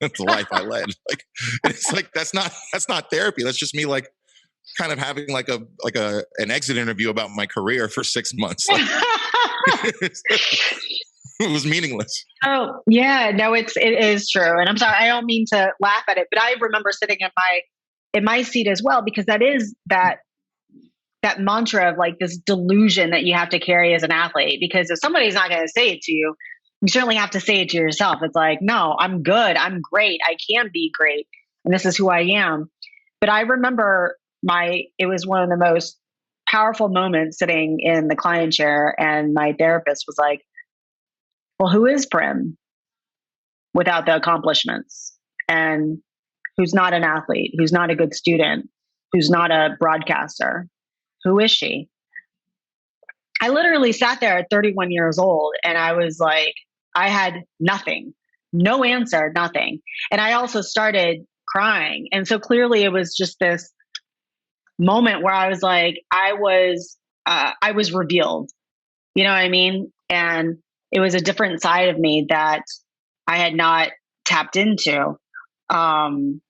the life I led. Like, it's like, that's not therapy. That's just me like kind of having like an exit interview about my career for 6 months. Like, it was meaningless. Oh yeah, no, it is true. And I'm sorry, I don't mean to laugh at it, but I remember sitting in my seat as well, because that is that mantra of like this delusion that you have to carry as an athlete, because if somebody's not going to say it to you, you certainly have to say it to yourself. It's like, no, I'm good. I'm great. I can be great. And this is who I am. But I remember it was one of the most powerful moments sitting in the client chair. And my therapist was like, well, who is Prim without the accomplishments? And who's not an athlete, who's not a good student, who's not a broadcaster? Who is she? I literally sat there at 31 years old and I was like, I had nothing, no answer, nothing. And I also started crying. And so clearly it was just this moment where I was like, I was revealed, you know what I mean? And it was a different side of me that I had not tapped into. And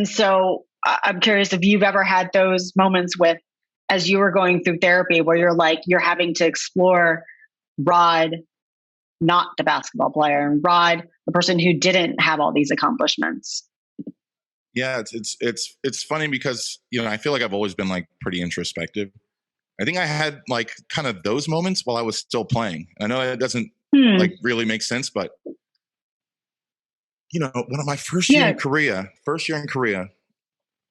so I'm curious if you've ever had those moments as you were going through therapy where you're having to explore Rod, not the basketball player, and Rod, the person who didn't have all these accomplishments. Yeah, it's funny because, I feel like I've always been like pretty introspective. I think I had like kind of those moments while I was still playing. I know that doesn't like really make sense, but one of my first year in Korea,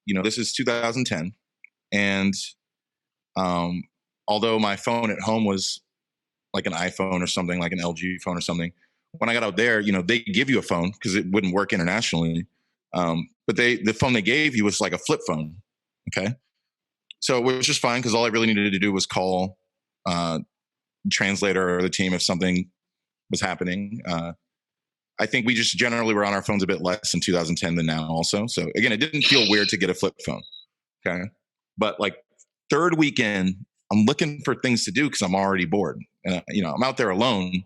this is 2010. And although my phone at home was like an iPhone or something, like an LG phone or something, when I got out there, they give you a phone because it wouldn't work internationally. But the phone they gave you was like a flip phone. Okay. So it was just fine because all I really needed to do was call translator or the team if something was happening. I think we just generally were on our phones a bit less in 2010 than now also. So again, it didn't feel weird to get a flip phone. Okay. But like third weekend, I'm looking for things to do because I'm already bored. And, I'm out there alone, even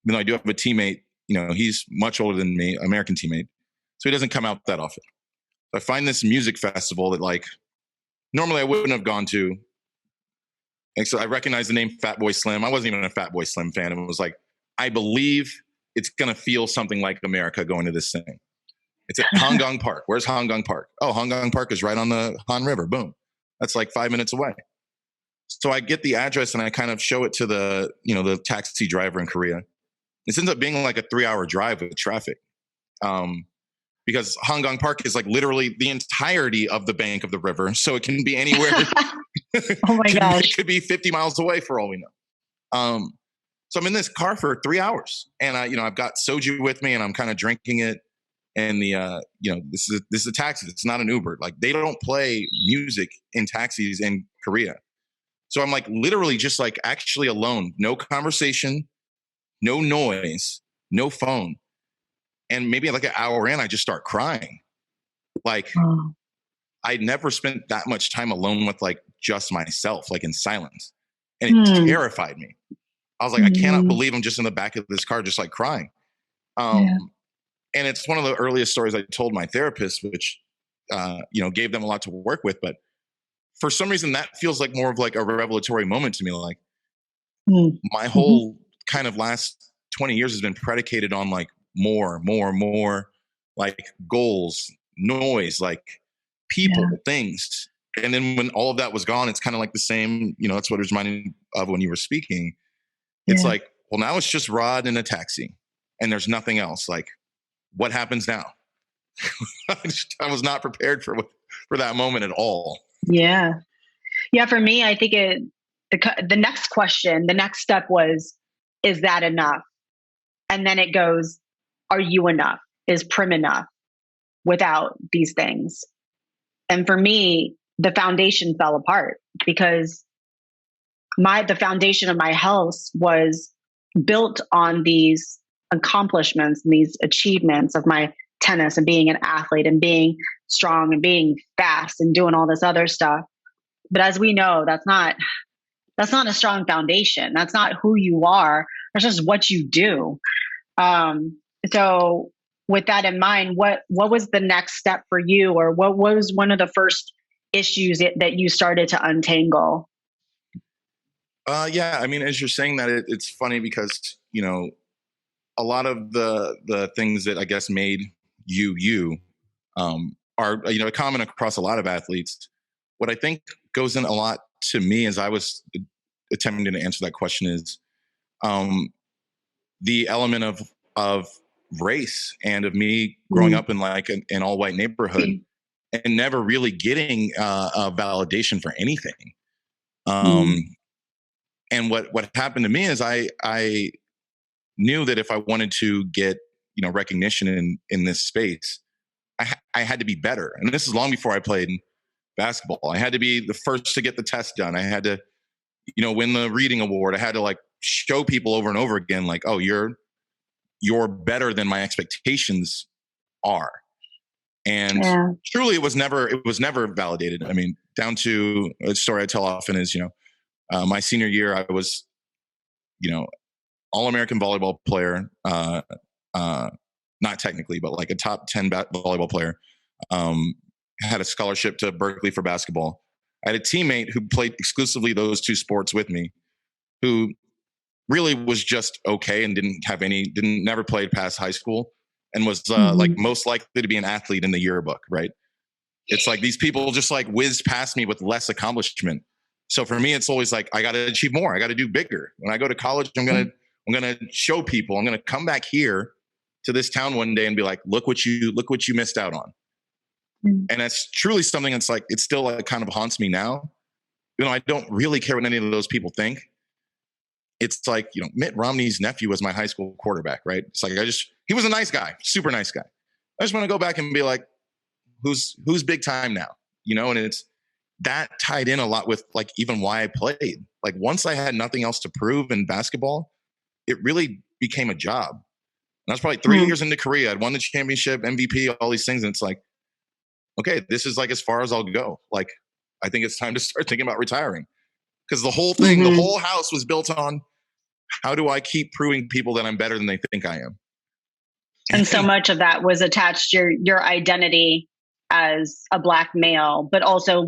though I do have a teammate, he's much older than me, American teammate. So he doesn't come out that often. So I find this music festival that like normally I wouldn't have gone to. And so I recognize the name Fatboy Slim. I wasn't even a Fatboy Slim fan. And it was like, I believe it's going to feel something like America going to this thing. It's at Honggang Park. Where's Honggang Park? Oh, Honggang Park is right on the Han River. Boom. That's like 5 minutes away. So I get the address and I kind of show it to the taxi driver in Korea. This ends up being like a 3-hour drive with traffic. Because Honggang Park is like literally the entirety of the bank of the river. So it can be anywhere. Oh my gosh. It could be 50 miles away for all we know. So I'm in this car for 3 hours and I've got soju with me and I'm kind of drinking it. And this is a taxi. It's not an Uber. Like they don't play music in taxis in Korea. So I'm like literally just like actually alone, no conversation, no noise, no phone. And maybe like an hour in, I just start crying. Like I'd never spent that much time alone with like just myself, like in silence. And it terrified me. I was like, I cannot believe I'm just in the back of this car, just like crying. And it's one of the earliest stories I told my therapist, which, gave them a lot to work with. But for some reason, that feels like more of like a revelatory moment to me. Like my whole kind of last 20 years has been predicated on like more, like goals, noise, like people, things. And then when all of that was gone, it's kind of like the same, that's what it was reminding me of when you were speaking. It's like, well, now it's just Rod in a taxi and there's nothing else. Like, what happens now? I was not prepared for that moment at all. Yeah. Yeah. For me, I think the next question, the next step was, is that enough? And then it goes, are you enough? Is Prim enough without these things? And for me, the foundation fell apart because the foundation of my health was built on these accomplishments and these achievements of my tennis and being an athlete and being strong and being fast and doing all this other stuff. But as we know, that's not a strong foundation. That's not who you are. That's just what you do. So with that in mind, what was the next step for you, or what was one of the first issues that you started to untangle? Yeah, I mean, as you're saying that, it's funny because, a lot of the things that I guess made you are, common across a lot of athletes. What I think goes in a lot to me as I was attempting to answer that question is the element of race and of me growing up in like an all white neighborhood and never really getting a validation for anything. And what happened to me is I knew that if I wanted to get, recognition in this space, I had to be better. And this is long before I played basketball. I had to be the first to get the test done. I had to, win the reading award. I had to like show people over and over again, like, oh, you're better than my expectations are. And truly it was never validated. I mean, down to a story I tell often is, my senior year, I was, All-American volleyball player, not technically, but like a top 10 volleyball player, had a scholarship to Berkeley for basketball. I had a teammate who played exclusively those two sports with me, who really was just okay and never played past high school and was like most likely to be an athlete in the yearbook, right? It's like these people just like whiz past me with less accomplishment. So for me, it's always like, I got to achieve more. I got to do bigger. When I go to college, I'm going to show people, I'm going to come back here to this town one day and be like, look what you missed out on. And that's truly something that's like, it still like kind of haunts me now. You know, I don't really care what any of those people think. It's like, you know, Mitt Romney's nephew was my high school quarterback, right? It's like, he was a nice guy, super nice guy. I just want to go back and be like, who's big time now? You know, and it's that tied in a lot with like even why I played. Like once I had nothing else to prove in basketball, it really became a job. And I was probably 3 years into Korea. I'd won the championship, MVP, all these things. And it's like, okay, this is like as far as I'll go. Like, I think it's time to start thinking about retiring. Because the whole thing, the whole house was built on how do I keep proving people that I'm better than they think I am? And so much of that was attached to your identity as a Black male, but also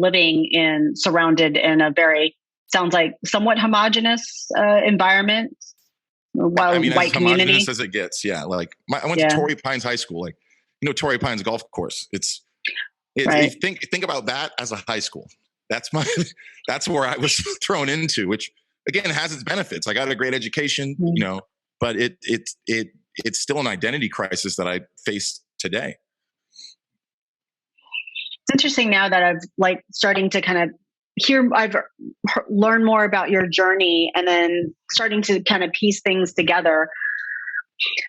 surrounded in a very, sounds like somewhat homogenous environment. I mean, white as community. Homogenous as it gets, yeah. Like I went to Torrey Pines High School. Like, you know, Torrey Pines golf course. Right. Think about that as a high school. That's where I was thrown into, which again has its benefits. I got a great education, you know, but it's still an identity crisis that I face today. It's interesting now that I've like starting to kind of I've learned more about your journey and then starting to kind of piece things together.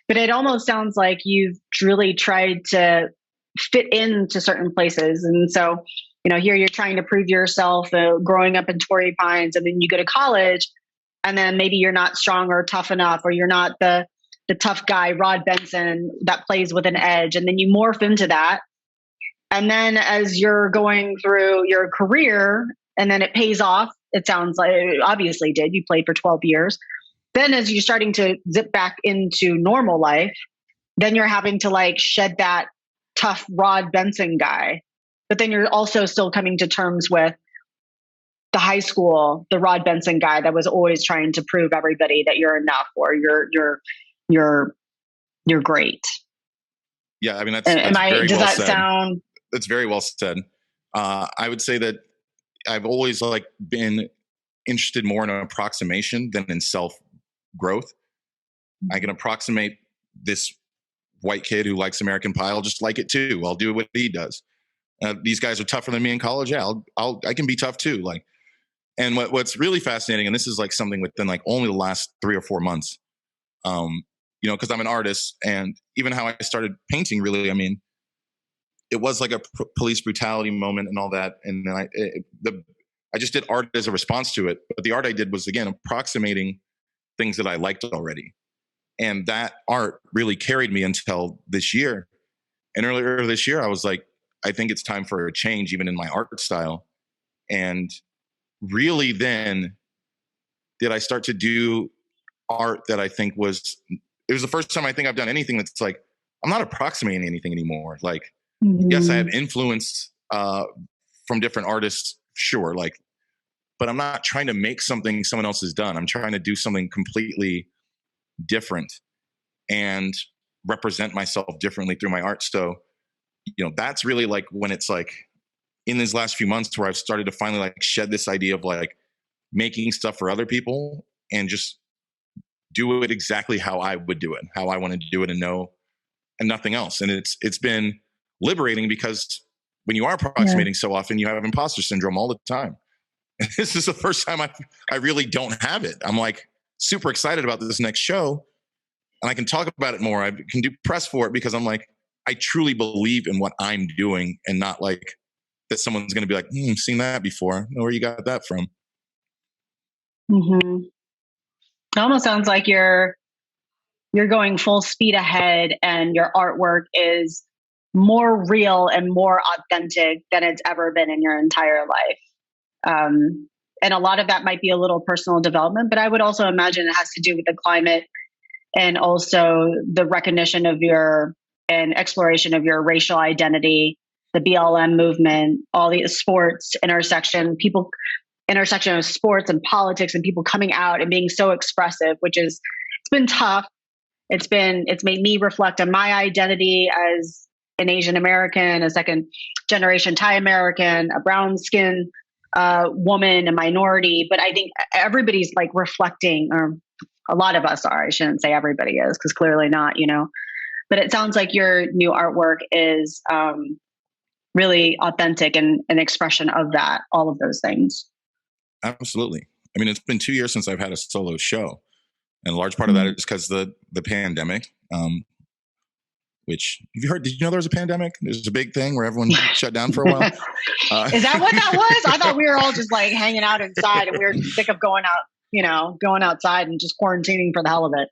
But it almost sounds like you've really tried to fit into certain places. And so, you know, here you're trying to prove yourself growing up in Torrey Pines, and then you go to college and then maybe you're not strong or tough enough, or you're not the tough guy, Rod Benson, that plays with an edge. And then you morph into that. And then as you're going through your career, and then it pays off, it sounds like it obviously did. You played for 12 years. Then as you're starting to zip back into normal life, then you're having to like shed that tough Rod Benson guy. But then you're also still coming to terms with the high school, the Rod Benson guy that was always trying to prove everybody that you're enough or you're great. Yeah, I mean that's very does well that said. sound? That's very well said. I would say that I've always like been interested more in an approximation than in self growth. I can approximate this white kid who likes American Pie. I'll just like it too. I'll do what he does. These guys are tougher than me in college. Yeah, I can be tough too. Like, and what's really fascinating, and this is like something within like only the last 3 or 4 months, you know, because I'm an artist, and even how I started painting, really, I mean, it was like a police brutality moment and all that, and then I just did art as a response to it. But the art I did was again approximating things that I liked already, and that art really carried me until this year. And earlier this year, I was like, I think it's time for a change, even in my art style. And really, then did I start to do art that I think it was the first time I think I've done anything that's like, I'm not approximating anything anymore. Like, yes, I have influence from different artists, sure. Like, but I'm not trying to make something someone else has done. I'm trying to do something completely different and represent myself differently through my art. So, you know, that's really like when it's like in these last few months where I've started to finally like shed this idea of like making stuff for other people and just do it exactly how I would do it, how I wanted to do it, and nothing else. And it's been liberating because when you are approximating so often, you have imposter syndrome all the time. And this is the first time I really don't have it. I'm like super excited about this next show, and I can talk about it more. I can do press for it because I'm like, I truly believe in what I'm doing, and not like that someone's going to be like, seen that before. I know where you got that from. Mm-hmm. It almost sounds like you're going full speed ahead, and your artwork is more real and more authentic than it's ever been in your entire life. And a lot of that might be a little personal development, but I would also imagine it has to do with the climate and also the recognition of and exploration of your racial identity, the BLM movement, all the sports intersection of sports and politics, and people coming out and being so expressive, it's been tough. It's made me reflect on my identity as an Asian American, a second generation Thai American, a brown skin woman, a minority. But I think everybody's like reflecting, or a lot of us are. I shouldn't say everybody is, because clearly not, But it sounds like your new artwork is really authentic and an expression of that, all of those things. Absolutely. I mean, it's been 2 years since I've had a solo show. And a large part of that is because the pandemic, which, have you heard, did you know there was a pandemic? There's a big thing where everyone shut down for a while. Is that what that was? I thought we were all just like hanging out inside and we were sick of going out, going outside and just quarantining for the hell of it.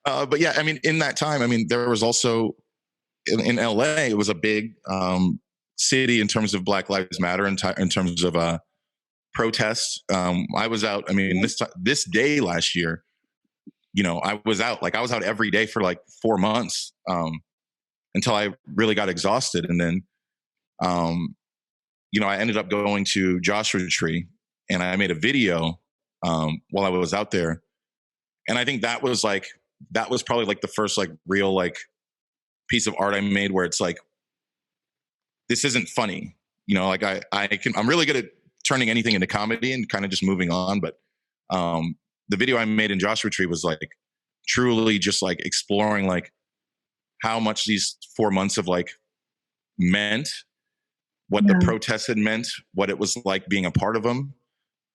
But yeah, I mean, in that time, I mean, there was also in LA, it was a big city in terms of Black Lives Matter, in terms of protests. I was out, I mean, this day last year, I was out every day for like 4 months until I really got exhausted. And then, I ended up going to Joshua Tree and I made a video while I was out there. And I think that was probably like the first like real like piece of art I made where it's like, this isn't funny. I'm really good at turning anything into comedy and kind of just moving on. But the video I made in Joshua Tree was like truly just like exploring like how much these 4 months of like meant, what the protests had meant, what it was like being a part of them.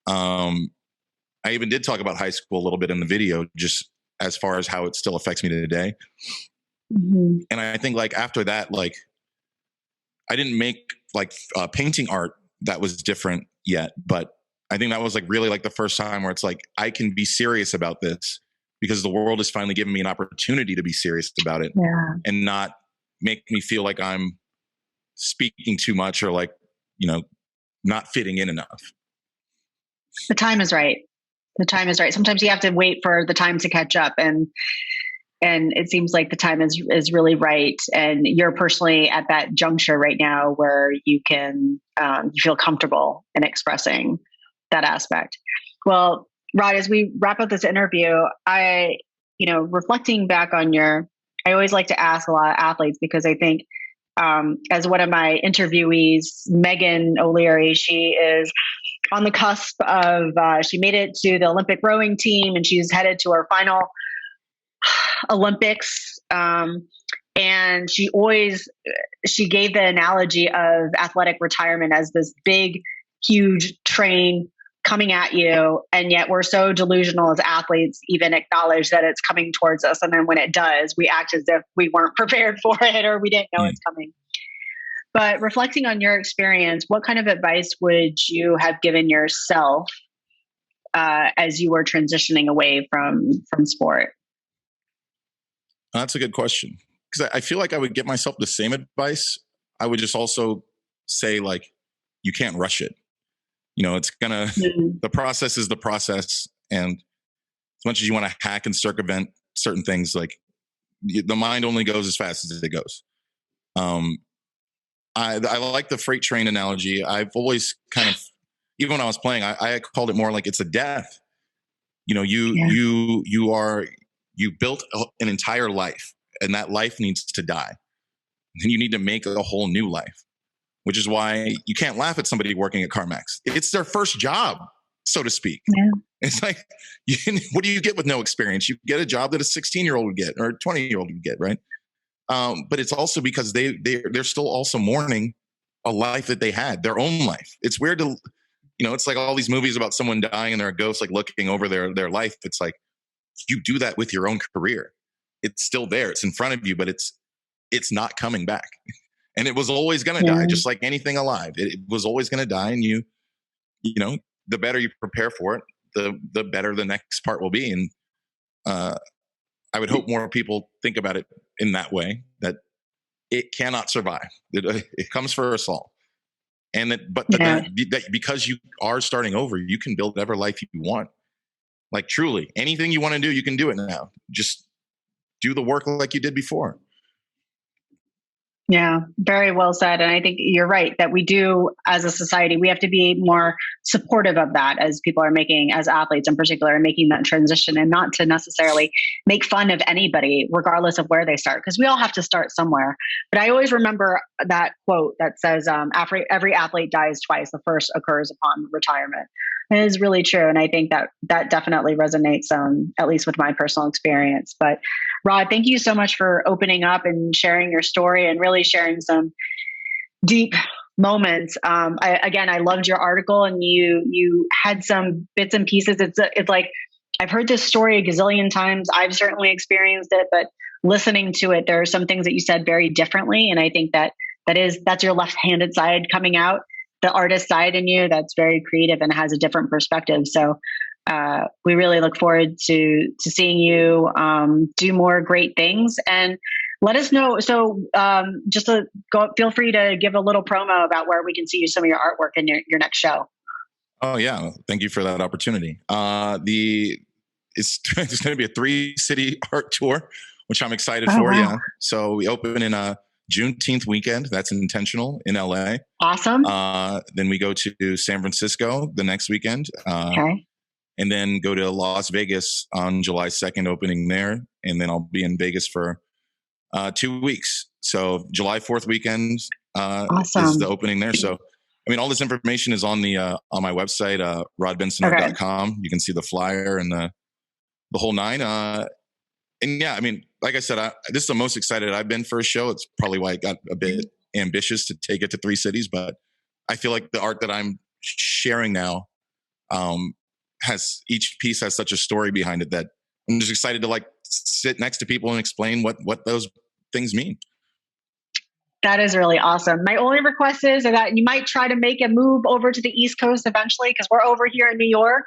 I even did talk about high school a little bit in the video, just as far as how it still affects me today. Mm-hmm. And I think like after that, like I didn't make like painting art that was different yet, but I think that was like really like the first time where it's like, I can be serious about this because the world is finally giving me an opportunity to be serious about it and not make me feel like I'm speaking too much or like, not fitting in enough. The time is right. The time is right. Sometimes you have to wait for the time to catch up, and it seems like the time is really right. And you're personally at that juncture right now where you can you feel comfortable in expressing that aspect. Well, Rod, as we wrap up this interview, reflecting back on I always like to ask a lot of athletes because I think as one of my interviewees, Megan O'Leary, she is on the cusp of, she made it to the Olympic rowing team and she's headed to her final Olympics. And she gave the analogy of athletic retirement as this big, huge train coming at you. And yet we're so delusional as athletes, even acknowledge that it's coming towards us. And then when it does, we act as if we weren't prepared for it or we didn't know it's coming. But reflecting on your experience, what kind of advice would you have given yourself as you were transitioning away from sport? That's a good question. Because I feel like I would give myself the same advice. I would just also say, like, you can't rush it. It's the process is the process. And as much as you want to hack and circumvent certain things, like the mind only goes as fast as it goes. I like the freight train analogy. I've always kind of, even when I was playing, I called it more like it's a death. You built an entire life and that life needs to die. And you need to make a whole new life, which is why you can't laugh at somebody working at CarMax. It's their first job, so to speak. Yeah. It's like, what do you get with no experience? You get a job that a 16-year-old would get or a 20-year-old would get, right? But it's also because they're still also mourning a life that they had, their own life. It's weird to, it's like all these movies about someone dying and they're a ghost, like looking over their life. It's like, you do that with your own career. It's still there. It's in front of you, but it's not coming back. And it was always going to die, just like anything alive. It was always going to die. And the better you prepare for it, the better the next part will be. And I would hope more people think about it in that way, that it cannot survive. It comes for us all. And that because you are starting over, you can build whatever life you want. Like truly, anything you want to do, you can do it now. Just do the work like you did before. Yeah, very well said. And I think you're right that we do, as a society, we have to be more supportive of that as people are making, as athletes in particular, are making that transition, and not to necessarily make fun of anybody, regardless of where they start, because we all have to start somewhere. But I always remember that quote that says, every athlete dies twice. The first occurs upon retirement. It is really true. And I think that definitely resonates, at least with my personal experience. But Rod, thank you so much for opening up and sharing your story and really sharing some deep moments. I loved your article, and you had some bits and pieces. It's like, I've heard this story a gazillion times. I've certainly experienced it, but listening to it, there are some things that you said very differently. And I think that's your left-handed side coming out, the artist side in you that's very creative and has a different perspective. So we really look forward to seeing you do more great things, and let us know. So feel free to give a little promo about where we can see some of your artwork in your next show. Oh yeah, thank you for that opportunity. It's going to be a 3-city art tour, which I'm excited for. Wow. Yeah, so we open in Juneteenth weekend. That's intentional in LA. Awesome. Then we go to San Francisco the next weekend. Okay. And then go to Las Vegas on July 2nd, opening there. And then I'll be in Vegas for 2 weeks. So July 4th weekend awesome. Is the opening there. So, I mean, all this information is on on my website, rodbenson.com. Okay. You can see the flyer and the whole nine. And yeah, I mean, like I said, this is the most excited I've been for a show. It's probably why I got a bit ambitious to take it to 3 cities, but I feel like the art that I'm sharing now, each piece has such a story behind it that I'm just excited to sit next to people and explain what those things mean. That is really awesome. My only request is that you might try to make a move over to the East Coast eventually, because we're over here in New York.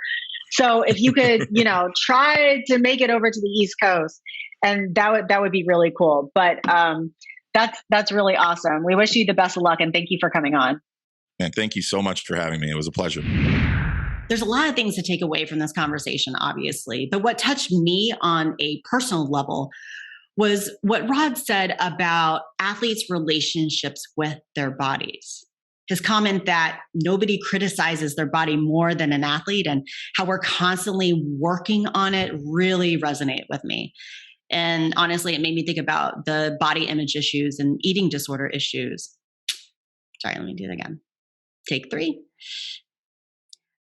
So if you could, try to make it over to the East Coast, and that would be really cool. But that's really awesome. We wish you the best of luck, and thank you for coming on. And thank you so much for having me. It was a pleasure. There's a lot of things to take away from this conversation, obviously, but what touched me on a personal level was what Rod said about athletes' relationships with their bodies. His comment that nobody criticizes their body more than an athlete, and how we're constantly working on it, really resonated with me. And honestly, it made me think about the body image issues and eating disorder issues. Sorry, let me do it again. Take 3.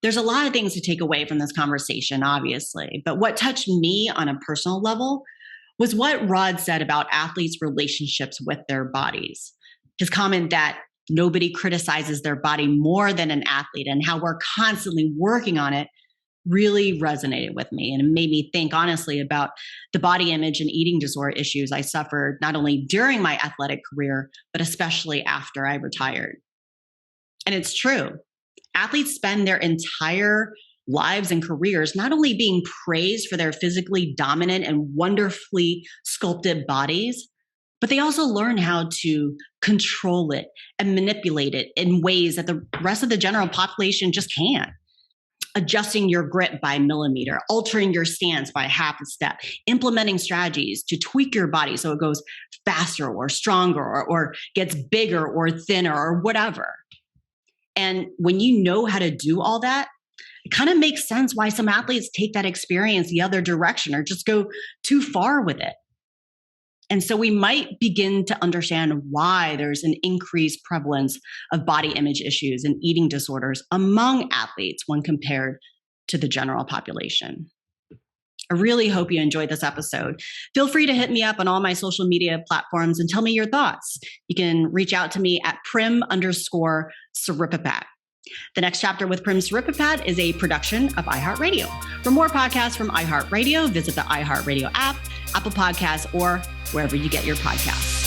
There's a lot of things to take away from this conversation, obviously, but what touched me on a personal level was what Rod said about athletes' relationships with their bodies. His comment that nobody criticizes their body more than an athlete, and how we're constantly working on it, really resonated with me. And it made me think honestly about the body image and eating disorder issues I suffered not only during my athletic career, but especially after I retired. And it's true. Athletes spend their entire lives and careers not only being praised for their physically dominant and wonderfully sculpted bodies, but they also learn how to control it and manipulate it in ways that the rest of the general population just can't. Adjusting your grip by a millimeter, altering your stance by half a step, implementing strategies to tweak your body so it goes faster or stronger or gets bigger or thinner or whatever. And when you know how to do all that, it kind of makes sense why some athletes take that experience the other direction or just go too far with it. And so we might begin to understand why there's an increased prevalence of body image issues and eating disorders among athletes when compared to the general population. I really hope you enjoyed this episode. Feel free to hit me up on all my social media platforms and tell me your thoughts. You can reach out to me at Prim_Siripipat. The Next Chapter with Prim Siripipat is a production of iHeartRadio. For more podcasts from iHeartRadio, visit the iHeartRadio app, Apple Podcasts, or wherever you get your podcasts.